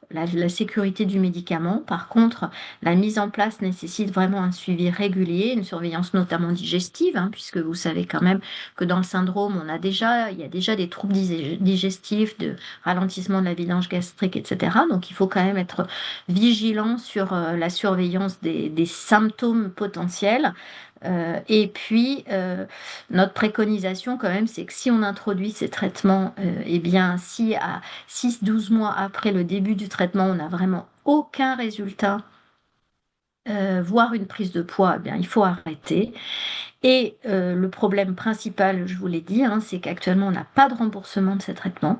la sécurité du médicament. Par contre, la mise en place nécessite vraiment un suivi régulier, une surveillance notamment digestive, hein, puisque vous savez quand même que dans le syndrome, il y a déjà des troubles digestifs, de ralentissement de la vidange gastrique, etc. Donc, il faut quand même être vigilant sur la surveillance des symptômes potentiels. Et puis, notre préconisation quand même, c'est que si on introduit ces traitements, eh bien, si à 6-12 mois après le début du traitement, on n'a vraiment aucun résultat, voire une prise de poids, eh bien, il faut arrêter. Et le problème principal, je vous l'ai dit, hein, c'est qu'actuellement, on n'a pas de remboursement de ces traitements.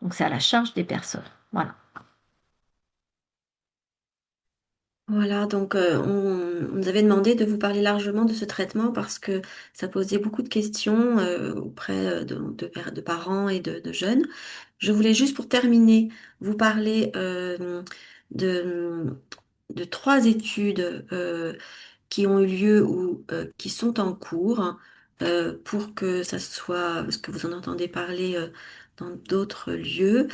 Donc, c'est à la charge des personnes. Voilà. Voilà, donc on nous avait demandé de vous parler largement de ce traitement parce que ça posait beaucoup de questions auprès de parents et de jeunes. Je voulais juste pour terminer vous parler de, de trois études qui ont eu lieu ou qui sont en cours pour que ça soit, parce que vous en entendez parler dans d'autres lieux.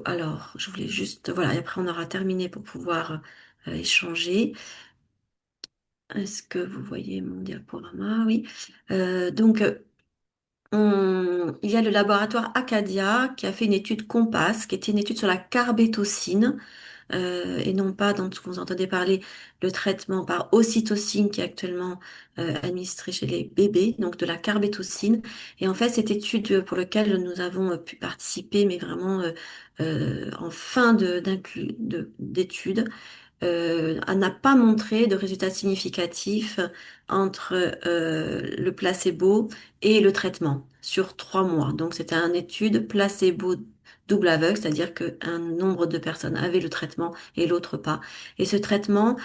Alors, je voulais juste, voilà, et après on aura terminé pour pouvoir échanger. Est-ce que vous voyez mon diaporama? Oui. Donc, il y a le laboratoire Acadia qui a fait une étude COMPASS, qui était une étude sur la carbétocine. et non pas dans ce que vous entendez parler, le traitement par ocytocine qui est actuellement administré chez les bébés, donc de la carbétocine. Et en fait, cette étude pour laquelle nous avons pu participer, mais vraiment en fin d'étude, elle n'a pas montré de résultats significatifs entre le placebo et le traitement sur 3 mois. Donc c'était une étude placebo double aveugle, c'est-à-dire qu'un nombre de personnes avaient le traitement et l'autre pas. Et ce traitement,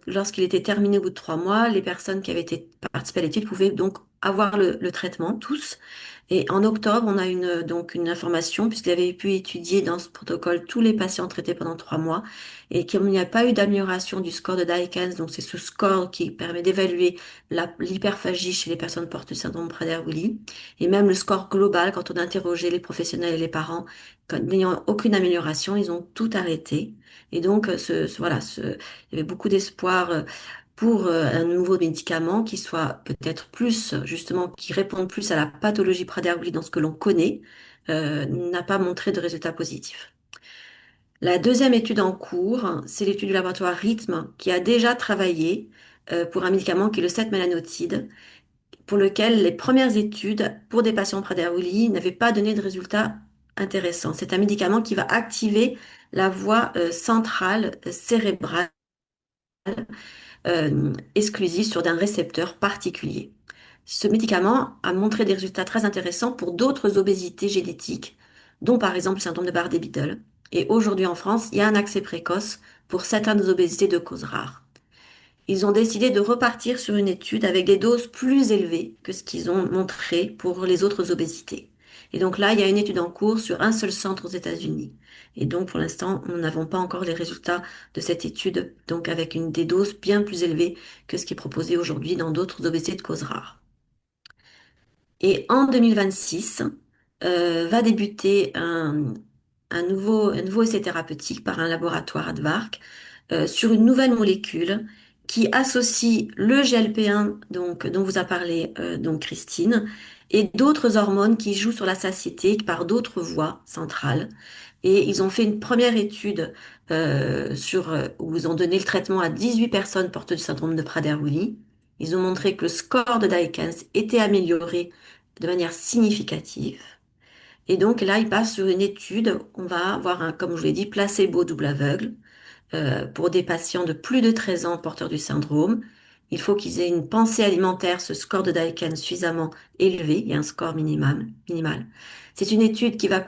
lorsqu'il était terminé au bout de 3 mois, les personnes qui avaient été participées à l'étude pouvaient donc avoir le traitement, tous. Et en octobre, on a donc une information, puisqu'il avait pu étudier dans ce protocole tous les patients traités pendant 3 mois, et comme il n'y a pas eu d'amélioration du score de Dykens, donc c'est ce score qui permet d'évaluer l'hyperphagie chez les personnes porteuses du syndrome Prader-Willi, et même le score global, quand on a interrogé les professionnels et les parents, n'ayant aucune amélioration, ils ont tout arrêté. Et donc, il y avait beaucoup d'espoir pour un nouveau médicament qui soit peut-être plus, justement, qui réponde plus à la pathologie Prader-Willi dans ce que l'on connaît, n'a pas montré de résultats positifs. La deuxième étude en cours, c'est l'étude du laboratoire Rhythm qui a déjà travaillé pour un médicament qui est le 7-mélanotide, pour lequel les premières études pour des patients Prader-Willi n'avaient pas donné de résultats intéressants. C'est un médicament qui va activer la voie centrale cérébrale exclusive sur un récepteur particulier. Ce médicament a montré des résultats très intéressants pour d'autres obésités génétiques, dont par exemple le syndrome de Bardet-Biedl. Et aujourd'hui en France, il y a un accès précoce pour certaines obésités de cause rare. Ils ont décidé de repartir sur une étude avec des doses plus élevées que ce qu'ils ont montré pour les autres obésités. Et donc là, il y a une étude en cours sur un seul centre aux États-Unis. Et donc, pour l'instant, nous n'avons pas encore les résultats de cette étude, donc avec des doses bien plus élevées que ce qui est proposé aujourd'hui dans d'autres obésités de cause rare. Et en 2026, va débuter un nouveau essai thérapeutique par un laboratoire Advark sur une nouvelle molécule qui associe le GLP-1 donc, dont vous a parlé donc Christine et d'autres hormones qui jouent sur la satiété par d'autres voies centrales. Et ils ont fait une première étude où ils ont donné le traitement à 18 personnes porteuses du syndrome de Prader-Willi. Ils ont montré que le score de Dykens était amélioré de manière significative. Et donc là, ils passent sur une étude. On va avoir comme je vous l'ai dit, placebo double aveugle pour des patients de plus de 13 ans porteurs du syndrome. Il faut qu'ils aient une pensée alimentaire, ce score de Dykens suffisamment élevé. Il y a un score minimal. C'est une étude qui va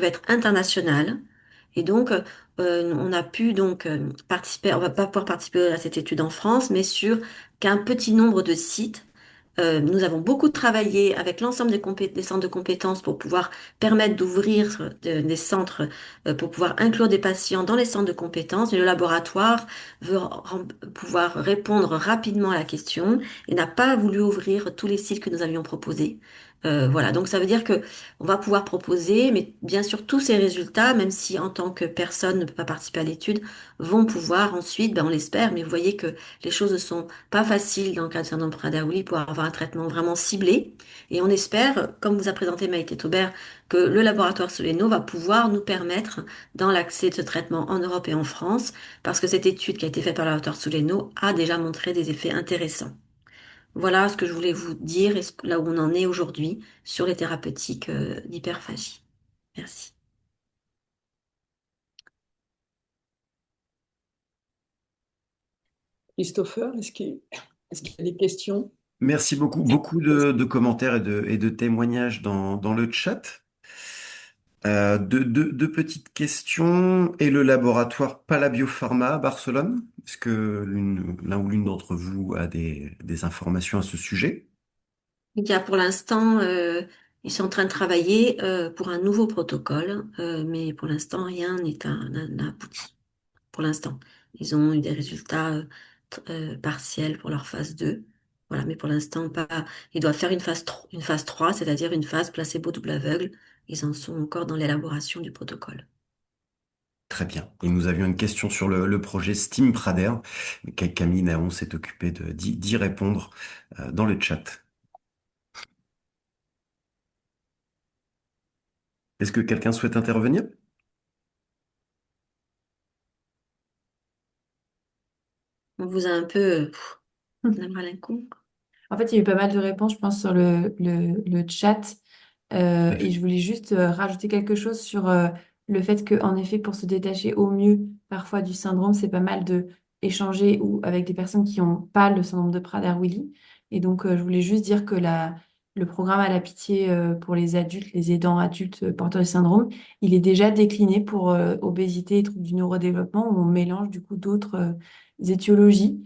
être internationale. Et donc, on a pu donc participer. On va pas pouvoir participer à cette étude en France, mais sur qu'un petit nombre de sites. Nous avons beaucoup travaillé avec l'ensemble des centres de compétences pour pouvoir permettre d'ouvrir des centres, pour pouvoir inclure des patients dans les centres de compétences. Et le laboratoire veut pouvoir répondre rapidement à la question et n'a pas voulu ouvrir tous les sites que nous avions proposés. Voilà, donc ça veut dire que on va pouvoir proposer, mais bien sûr tous ces résultats, même si en tant que personne ne peut pas participer à l'étude, vont pouvoir ensuite, on l'espère, mais vous voyez que les choses ne sont pas faciles dans le cas du syndrome Prader-Willi pour avoir un traitement vraiment ciblé. Et on espère, comme vous a présenté Maïté Taubert, que le laboratoire Soleno va pouvoir nous permettre dans l'accès de ce traitement en Europe et en France, parce que cette étude qui a été faite par le laboratoire Soleno a déjà montré des effets intéressants. Voilà ce que je voulais vous dire et là où on en est aujourd'hui sur les thérapeutiques d'hyperphagie. Merci. Christopher, est-ce qu'il y a des questions? Merci beaucoup. Beaucoup de commentaires et de témoignages dans le chat. Deux petites questions. Et le laboratoire Palabiopharma à Barcelone? Est-ce que l'un ou l'une d'entre vous a des informations à ce sujet? Il y a pour l'instant, ils sont en train de travailler pour un nouveau protocole, mais pour l'instant, rien n'a abouti. Pour l'instant, ils ont eu des résultats partiels pour leur phase 2. Voilà, mais pour l'instant, pas. Ils doivent faire une phase 3, c'est-à-dire une phase placebo double aveugle. Ils en sont encore dans l'élaboration du protocole. Très bien. Et nous avions une question sur le projet Steam Prader. Camille Naon s'est occupée d'y répondre dans le chat. Est-ce que quelqu'un souhaite intervenir? On vous a un peu la main à la coupe. En fait, il y a eu pas mal de réponses, je pense, sur le chat. Et je voulais juste rajouter quelque chose sur le fait que, en effet, pour se détacher au mieux parfois du syndrome, c'est pas mal de échanger ou avec des personnes qui n'ont pas le syndrome de Prader-Willi. Et donc, je voulais juste dire que le programme à la pitié pour les adultes, les aidants adultes porteurs du syndrome, il est déjà décliné pour obésité et troubles du neurodéveloppement où on mélange du coup d'autres étiologies.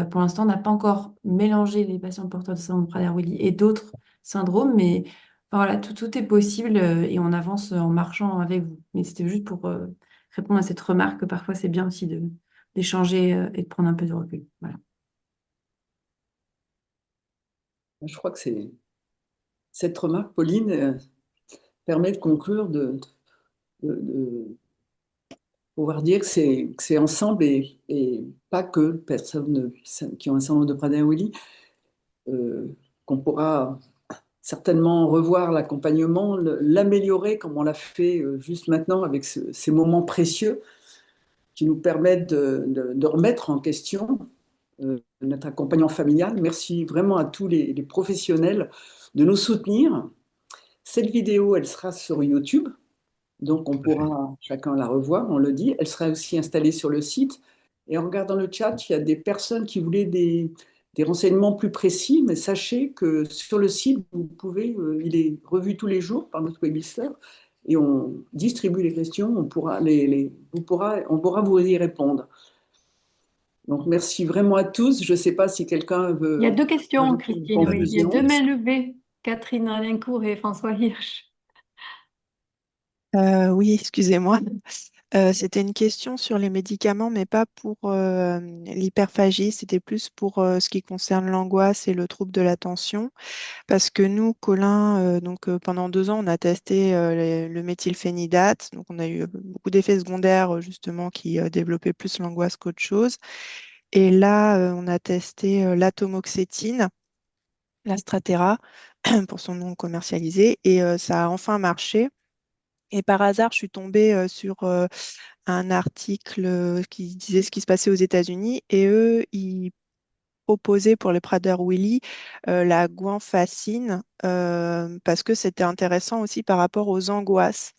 Pour l'instant, on n'a pas encore mélangé les patients porteurs de syndrome Prader-Willi et d'autres syndromes, mais enfin, voilà, tout est possible et on avance en marchant avec vous. Mais c'était juste pour répondre à cette remarque que parfois c'est bien aussi d'échanger et de prendre un peu de recul. Voilà. Je crois que cette remarque, Pauline, permet de conclure, de pouvoir dire que c'est ensemble et pas que personnes qui ont un syndrome de Prader-Willi, qu'on pourra certainement revoir l'accompagnement, l'améliorer comme on l'a fait juste maintenant avec ces moments précieux qui nous permettent de remettre en question notre accompagnement familial. Merci vraiment à tous les professionnels de nous soutenir. Cette vidéo, elle sera sur YouTube, donc on Tout à fait. pourra chacun la revoir, on le dit. Elle sera aussi installée sur le site. Et en regardant le chat, il y a des personnes qui voulaient des renseignements plus précis, mais sachez que sur le site, vous pouvez, il est revu tous les jours par notre webmaster et on distribue les questions, on pourra vous y répondre. Donc merci vraiment à tous. Je ne sais pas si quelqu'un veut Il y a deux questions, rajouter une Christine, oui. Il y a conclusion. deux mains levées, Catherine Alincourt et François Hirsch. Oui, excusez-moi. C'était une question sur les médicaments, mais pas pour l'hyperphagie. C'était plus pour ce qui concerne l'angoisse et le trouble de l'attention. Parce que nous, Colin, pendant 2 ans, on a testé le méthylphénidate. Donc, on a eu beaucoup d'effets secondaires, justement, qui développaient plus l'angoisse qu'autre chose. Et là, on a testé l'atomoxétine, la Strattera, pour son nom commercialisé. Et ça a enfin marché. Et par hasard, je suis tombée sur un article qui disait ce qui se passait aux États-Unis et eux, ils proposaient pour les Prader-Willi la guanfacine parce que c'était intéressant aussi par rapport aux angoisses.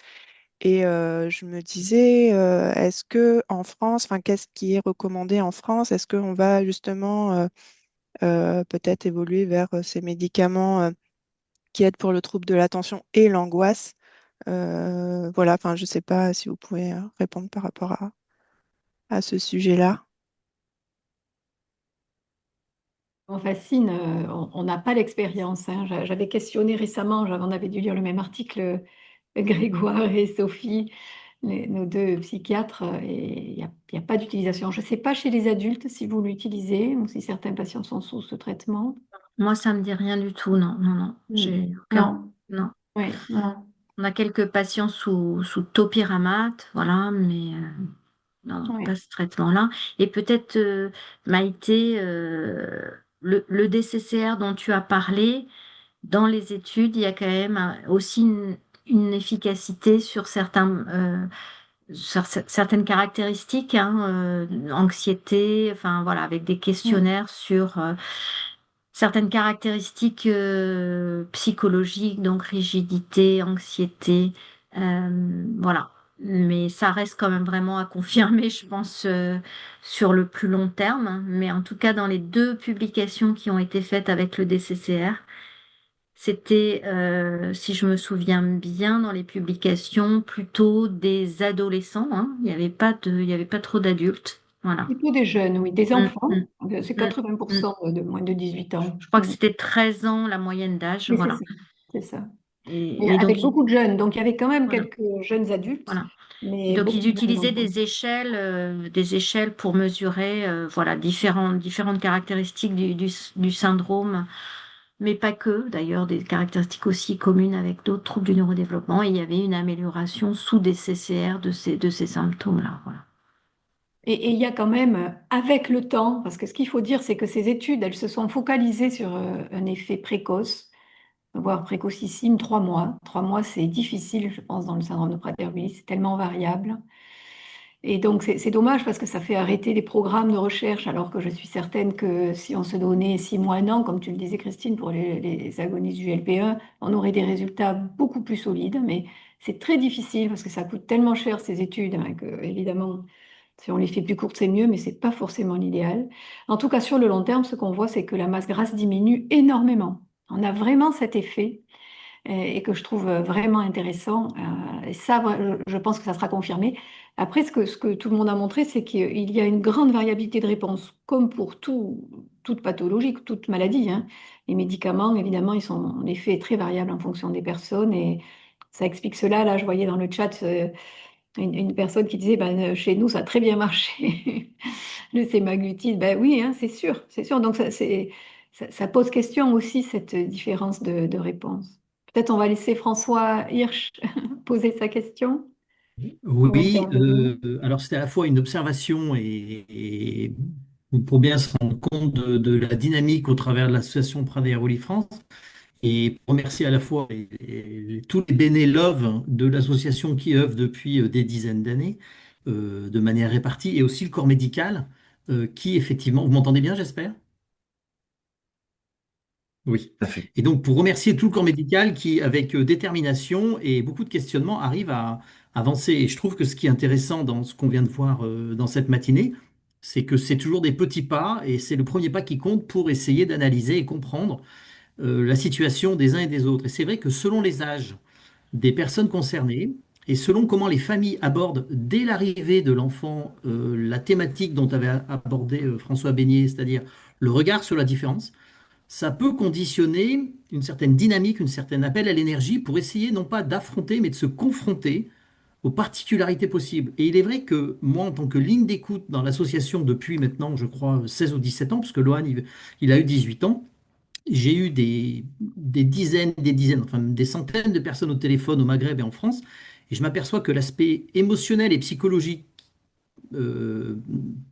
Et je me disais, est-ce que en France, enfin, qu'est-ce qui est recommandé en France? Est-ce qu'on va justement peut-être évoluer vers ces médicaments qui aident pour le trouble de l'attention et l'angoisse? Voilà, enfin, je ne sais pas si vous pouvez répondre par rapport à ce sujet-là. On fascine, on n'a pas l'expérience, hein. J'avais questionné récemment, on avait dû lire le même article, Grégoire et Sophie, nos deux psychiatres, et il n'y a pas d'utilisation. Je ne sais pas chez les adultes si vous l'utilisez ou si certains patients sont sous ce traitement. Moi, ça me dit rien du tout, non, non, non. J'ai aucun. Non, Non. Ouais. non. On a quelques patients sous topiramate, voilà, mais non, Ouais. pas ce traitement-là. Et peut-être, Maïté, le DCCR dont tu as parlé, dans les études, il y a quand même aussi une efficacité sur certaines caractéristiques, hein, anxiété, enfin voilà, avec des questionnaires sur certaines caractéristiques psychologiques, donc rigidité, anxiété, voilà. Mais ça reste quand même vraiment à confirmer, je pense, sur le plus long terme. Mais en tout cas, dans les 2 publications qui ont été faites avec le DCCR, c'était, si je me souviens bien, dans les publications, plutôt des adolescents, hein. Il y avait pas trop d'adultes. Voilà. Plutôt des jeunes, oui, des Mm, enfants. mm, C'est mm, mm. 80% de moins de 18 ans. Je crois que c'était 13 ans la moyenne d'âge, Oui, c'est voilà. ça. C'est ça. Mais Et donc, avec beaucoup de jeunes, donc il y avait quand même voilà, quelques jeunes adultes, voilà. Et mais donc, beaucoup ils de jeunes utilisaient enfants. des échelles pour mesurer, voilà, différentes caractéristiques du syndrome, mais pas que, d'ailleurs, des caractéristiques aussi communes avec d'autres troubles du neurodéveloppement. Et il y avait une amélioration sous des CCR de ces symptômes-là, voilà. Et il y a quand même, avec le temps, parce que ce qu'il faut dire, c'est que ces études, elles se sont focalisées sur un effet précoce, voire précocissime, 3 mois. 3 mois, c'est difficile, je pense, dans le syndrome de Prader-Willi, c'est tellement variable. Et donc, c'est dommage parce que ça fait arrêter les programmes de recherche, alors que je suis certaine que si on se donnait 6 mois, un an, comme tu le disais, Christine, pour les agonistes du LP1, on aurait des résultats beaucoup plus solides. Mais c'est très difficile parce que ça coûte tellement cher ces études, hein, que, évidemment, si on les fait plus courtes, c'est mieux, mais c'est pas forcément l'idéal. En tout cas, sur le long terme, ce qu'on voit, c'est que la masse grasse diminue énormément. On a vraiment cet effet et que je trouve vraiment intéressant. Et ça, je pense que ça sera confirmé. Après, ce que tout le monde a montré, c'est qu'il y a une grande variabilité de réponse, comme pour toute pathologie, toute maladie, hein. Les médicaments, évidemment, ils sont en effet très variables en fonction des personnes et ça explique cela. Là, je voyais dans le chat une personne qui disait, ben, chez nous, ça a très bien marché, le sémaglutide. Ben oui, hein, c'est sûr, c'est sûr. Donc, ça pose question aussi, cette différence de réponse. Peut-être on va laisser François Hirsch poser sa question pour Oui, intervenir. alors c'était à la fois une observation et pour bien se rendre compte de la dynamique au travers de l'association Prader-Willi France et pour remercier à la fois tous les bénévoles de l'association qui œuvrent depuis des dizaines d'années de manière répartie et aussi le corps médical qui effectivement, vous m'entendez bien j'espère? Oui. Tout à fait. Et donc, pour remercier tout le corps médical qui, avec détermination et beaucoup de questionnements, arrive à avancer. Et je trouve que ce qui est intéressant dans ce qu'on vient de voir dans cette matinée, c'est que c'est toujours des petits pas et c'est le premier pas qui compte pour essayer d'analyser et comprendre la situation des uns et des autres. Et c'est vrai que selon les âges des personnes concernées et selon comment les familles abordent dès l'arrivée de l'enfant la thématique dont avait abordé François Beignet, c'est-à-dire le regard sur la différence, ça peut conditionner une certaine dynamique, une certaine appel à l'énergie pour essayer non pas d'affronter, mais de se confronter aux particularités possibles. Et il est vrai que moi, en tant que ligne d'écoute dans l'association depuis maintenant, je crois, 16 ou 17 ans, parce que Lohan, il a eu 18 ans, j'ai eu des dizaines, enfin des centaines de personnes au téléphone au Maghreb et en France, et je m'aperçois que l'aspect émotionnel et psychologique euh,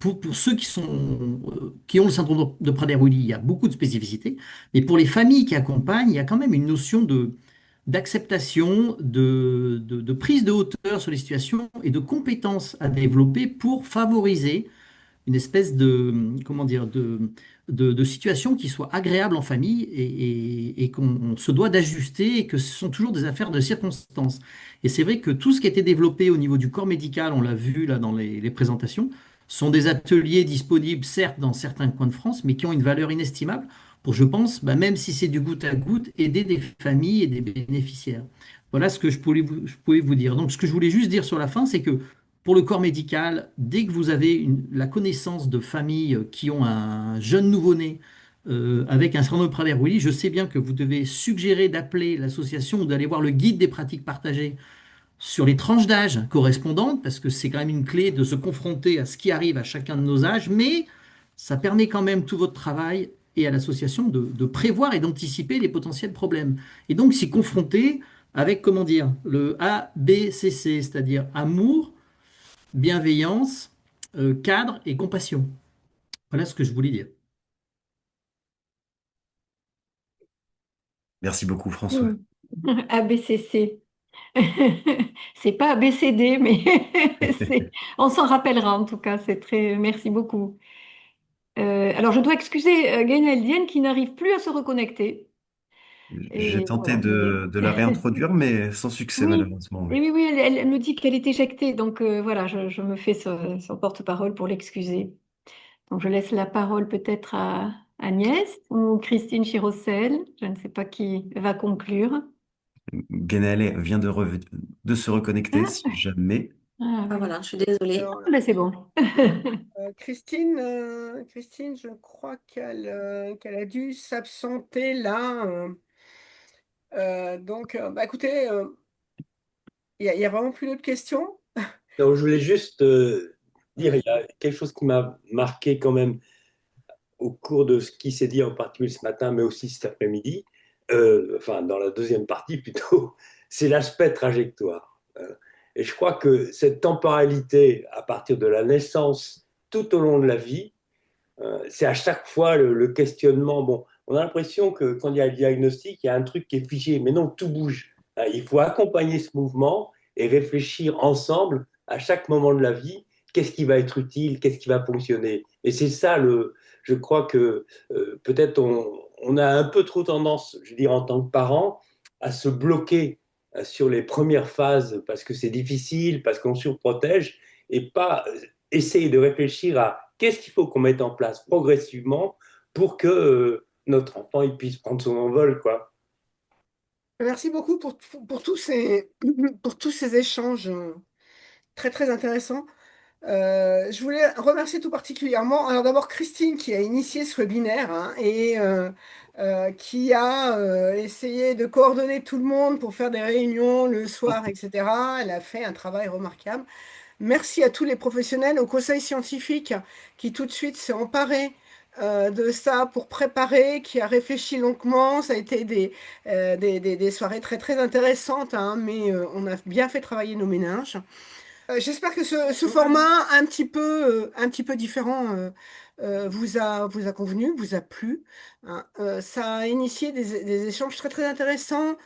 pour ceux qui ont le syndrome de Prader-Willi, il y a beaucoup de spécificités, mais pour les familles qui accompagnent, il y a quand même une notion d'acceptation, de prise de hauteur sur les situations et de compétences à développer pour favoriser une espèce comment dire, de situation qui soit agréable en famille et qu'on se doit d'ajuster et que ce sont toujours des affaires de circonstances. Et c'est vrai que tout ce qui a été développé au niveau du corps médical, on l'a vu là dans les présentations, sont des ateliers disponibles certes dans certains coins de France, mais qui ont une valeur inestimable pour, je pense, bah, même si c'est du goutte à goutte, aider des familles et des bénéficiaires. Voilà ce que je pouvais vous dire. Donc ce que je voulais juste dire sur la fin, c'est que pour le corps médical, dès que vous avez la connaissance de familles qui ont un jeune nouveau-né avec un syndrome de Prader-Willi, je sais bien que vous devez suggérer d'appeler l'association ou d'aller voir le guide des pratiques partagées sur les tranches d'âge correspondantes, parce que c'est quand même une clé de se confronter à ce qui arrive à chacun de nos âges, mais ça permet quand même tout votre travail et à l'association de prévoir et d'anticiper les potentiels problèmes. Et donc s'y confronter avec, comment dire, le ABCC, c'est-à-dire amour, bienveillance, cadre et compassion. Voilà ce que je voulais dire. Merci beaucoup, François. Hmm. ABCC. C'est pas ABCD, mais on s'en rappellera en tout cas. C'est très. Merci beaucoup. Alors, je dois excuser Guénel Dienne qui n'arrive plus à se reconnecter. J'ai Et tenté voilà. de la réintroduire, mais sans succès, Oui, malheureusement, oui. oui, oui, oui, elle me dit qu'elle est éjectée. Donc voilà, je me fais son porte-parole pour l'excuser. Donc, je laisse la parole peut-être à Agnès ou Christine Chirocel. Je ne sais pas qui va conclure. Guénelé vient de se reconnecter, Ah, si jamais. ah Ah, oui. voilà, je suis désolée. Alors, Ah, ben, c'est bon. Christine, je crois qu'elle a dû s'absenter là. Donc, bah, écoutez, il y a vraiment plus d'autres questions? Donc, je voulais juste dire, il y a quelque chose qui m'a marqué quand même au cours de ce qui s'est dit en particulier ce matin, mais aussi cet après-midi, enfin dans la deuxième partie plutôt, c'est l'aspect trajectoire. Et je crois que cette temporalité à partir de la naissance tout au long de la vie, c'est à chaque fois le questionnement. Bon, on a l'impression que quand il y a le diagnostic, il y a un truc qui est figé, mais non, tout bouge. Il faut accompagner ce mouvement et réfléchir ensemble à chaque moment de la vie qu'est-ce qui va être utile, qu'est-ce qui va fonctionner. Et c'est ça, je crois que peut-être on a un peu trop tendance, je veux dire, en tant que parent, à se bloquer sur les premières phases parce que c'est difficile, parce qu'on surprotège, et pas essayer de réfléchir à qu'est-ce qu'il faut qu'on mette en place progressivement pour que notre enfant il puisse prendre son envol, quoi. Merci beaucoup pour tous pour tous ces échanges très très intéressants. Je voulais remercier tout particulièrement, alors d'abord Christine qui a initié ce webinaire hein, et qui a essayé de coordonner tout le monde pour faire des réunions le soir, etc. Elle a fait un travail remarquable. Merci à tous les professionnels, au conseil scientifique qui tout de suite s'est emparé de ça pour préparer, qui a réfléchi longuement. Ça a été des soirées très très intéressantes, hein, mais on a bien fait travailler nos méninges. J'espère que ce format un petit peu différent vous a convenu, vous a plu. Hein. Ça a initié des échanges très très intéressants.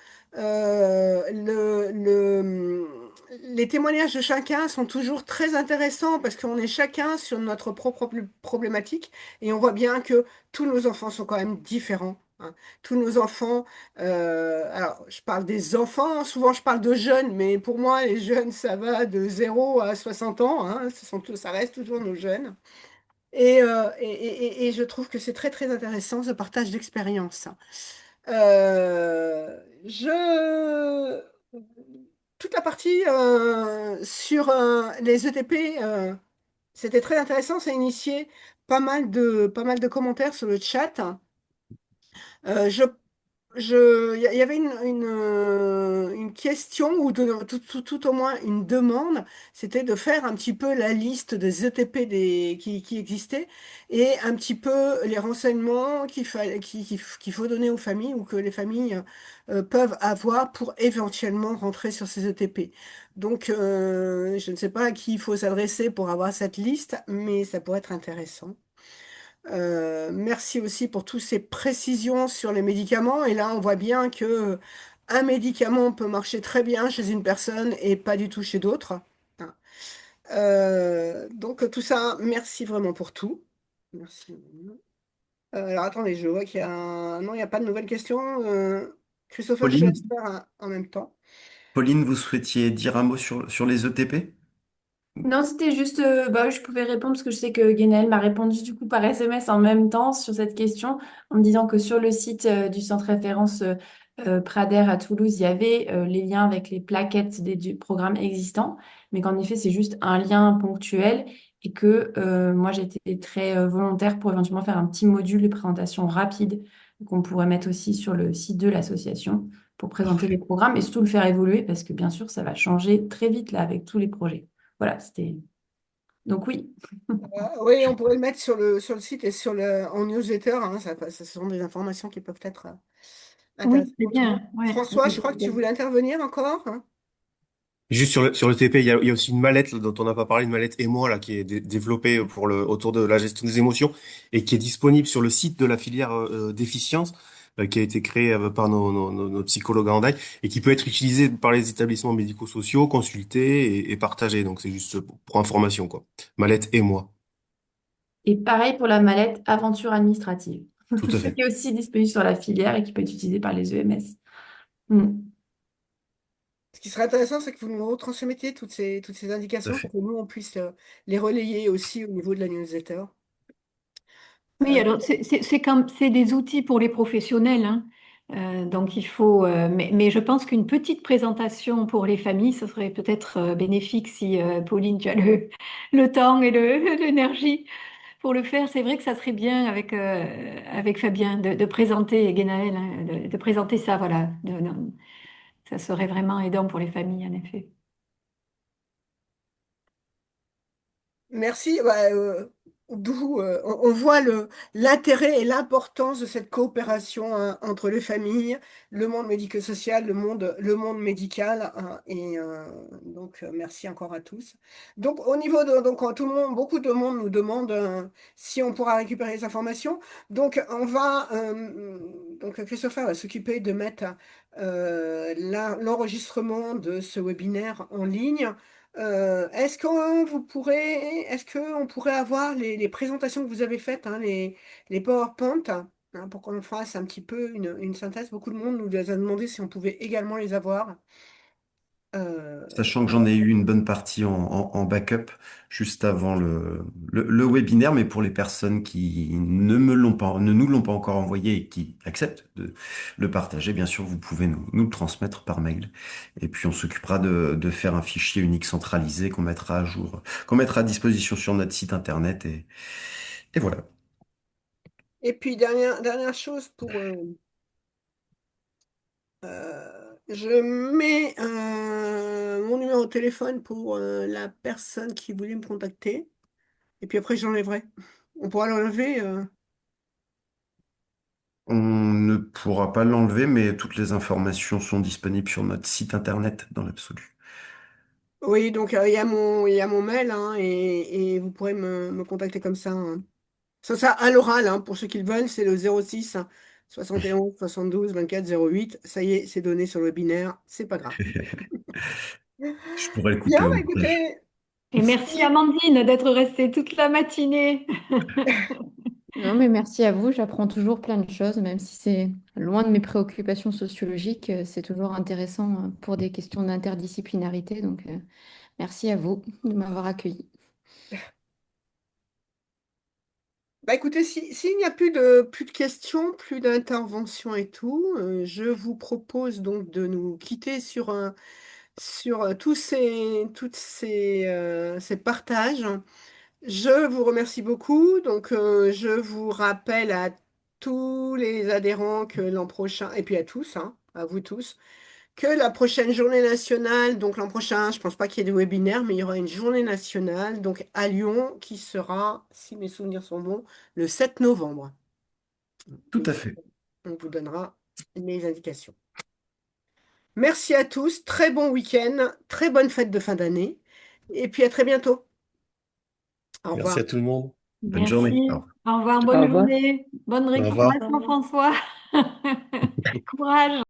Les témoignages de chacun sont toujours très intéressants parce qu'on est chacun sur notre propre problématique et on voit bien que tous nos enfants sont quand même différents. Hein. Tous nos enfants, alors je parle des enfants, souvent je parle de jeunes, mais pour moi les jeunes ça va de 0 à 60 ans, hein, ça reste toujours nos jeunes. Et je trouve que c'est très très intéressant ce partage d'expérience. Je toute la partie sur les ETP, c'était très intéressant, ça a initié pas mal de commentaires sur le chat. Euh, je il y avait une question ou tout au moins une demande, c'était de faire un petit peu la liste des ETP qui existaient et un petit peu les renseignements qu'il faut donner aux familles ou que les familles peuvent avoir pour éventuellement rentrer sur ces ETP. Donc, je ne sais pas à qui il faut s'adresser pour avoir cette liste, mais ça pourrait être intéressant. Merci aussi pour toutes ces précisions sur les médicaments. Et là, on voit bien que un médicament peut marcher très bien chez une personne et pas du tout chez d'autres. Hein. Donc tout ça, merci vraiment pour tout. Merci. Alors attendez, je vois qu'il y a Non, il n'y a pas de nouvelles questions. Christopher, je te laisse Pauline, faire en même temps. Pauline, vous souhaitiez dire un mot sur les ETP? Non, c'était juste, bah, je pouvais répondre parce que je sais que Guénel m'a répondu du coup par SMS en même temps sur cette question en me disant que sur le site du centre référence Prader à Toulouse, il y avait les liens avec les plaquettes du programme existant, mais qu'en effet, c'est juste un lien ponctuel et que moi, j'étais très volontaire pour éventuellement faire un petit module de présentation rapide qu'on pourrait mettre aussi sur le site de l'association pour présenter les Parfait. programmes et surtout le faire évoluer parce que bien sûr, ça va changer très vite là avec tous les projets. Voilà, c'était. Donc oui. Oui, on pourrait le mettre sur le site et en newsletter. Hein, ce sont des informations qui peuvent être Oui, intéressantes c'est pour tout le monde. bien. Ouais. François, je crois que tu voulais intervenir encore. Hein. Juste sur le TP, il y a aussi une mallette là, dont on n'a pas parlé, une mallette émoi là, qui est développée pour autour de la gestion des émotions et qui est disponible sur le site de la filière déficience, qui a été créée par nos psychologues en DAI et qui peut être utilisée par les établissements médico-sociaux, consultée et partagée. Donc c'est juste pour information, quoi. Mallette émoi, Et pareil pour la mallette aventure administrative, tout à qui fait. est aussi disponible sur la filière et qui peut être utilisée par les EMS. Mm. Ce qui serait intéressant, c'est que vous nous retransmettiez toutes ces Tout à indications pour fait. que nous, on puisse les relayer aussi au niveau de la newsletter. Oui, Euh, alors c'est des outils pour les professionnels, hein. Donc il faut, mais je pense qu'une petite présentation pour les familles, ce serait peut-être bénéfique si Pauline, tu as le temps et l'énergie pour le faire. C'est vrai que ça serait bien avec Fabien de présenter, et Guénaël, hein, de présenter ça, voilà. Ça serait vraiment aidant pour les familles, en effet. Merci. Bah, d'où on voit l'intérêt et l'importance de cette coopération hein, entre les familles, le monde médico-social, le monde médical. Hein, et donc, merci encore à tous. Donc, au niveau donc, tout le monde, beaucoup de monde nous demande si on pourra récupérer les informations. Donc, donc, Christopher va s'occuper de mettre l'enregistrement de ce webinaire en ligne. Est-ce qu'on pourrait avoir les présentations que vous avez faites, hein, les PowerPoint, hein, pour qu'on fasse un petit peu une synthèse? Beaucoup de monde nous les a demandé si on pouvait également les avoir. Sachant que j'en ai eu une bonne partie en backup juste avant le webinaire, mais pour les personnes qui ne nous l'ont pas encore envoyé et qui acceptent de le partager, bien sûr, vous pouvez nous le transmettre par mail. Et puis on s'occupera de faire un fichier unique centralisé qu'on mettra à jour, qu'on mettra à disposition sur notre site internet et voilà. Et puis, dernière chose je mets mon numéro de téléphone pour la personne qui voulait me contacter. Et puis après, j'enlèverai. On pourra l'enlever. On ne pourra pas l'enlever, mais toutes les informations sont disponibles sur notre site internet dans l'absolu. Oui, donc il y a mon mail, hein, et vous pourrez me contacter comme ça, hein. Ça à l'oral, hein, pour ceux qui le veulent, c'est le 06 71 72 24 08. Ça y est, c'est donné sur le webinaire, c'est pas grave. Je pourrais le Bien, couper au bah, montage. écoutez, Et merci Amandine d'être restée toute la matinée. Non, mais merci à vous. J'apprends toujours plein de choses, même si c'est loin de mes préoccupations sociologiques. C'est toujours intéressant pour des questions d'interdisciplinarité. Donc, merci à vous de m'avoir accueilli. bah écoutez, s'il n'y a plus de questions, plus d'interventions et tout, je vous propose donc de nous quitter sur ces partages. Je vous remercie beaucoup. Donc, je vous rappelle à tous les adhérents que l'an prochain, et puis à tous, hein, à vous tous, que la prochaine journée nationale, donc l'an prochain, je ne pense pas qu'il y ait de webinaire, mais il y aura une journée nationale, donc à Lyon, qui sera, si mes souvenirs sont bons, le 7 novembre. Tout Et à fait. on vous donnera les indications. Merci à tous, très bon week-end, très bonne fête de fin d'année, et puis à très bientôt. Au Merci revoir. à tout le monde. Bonne journée. Merci. Au revoir. Au revoir, Au bonne revoir. journée. Bonne Au revoir. récupération, François. Courage.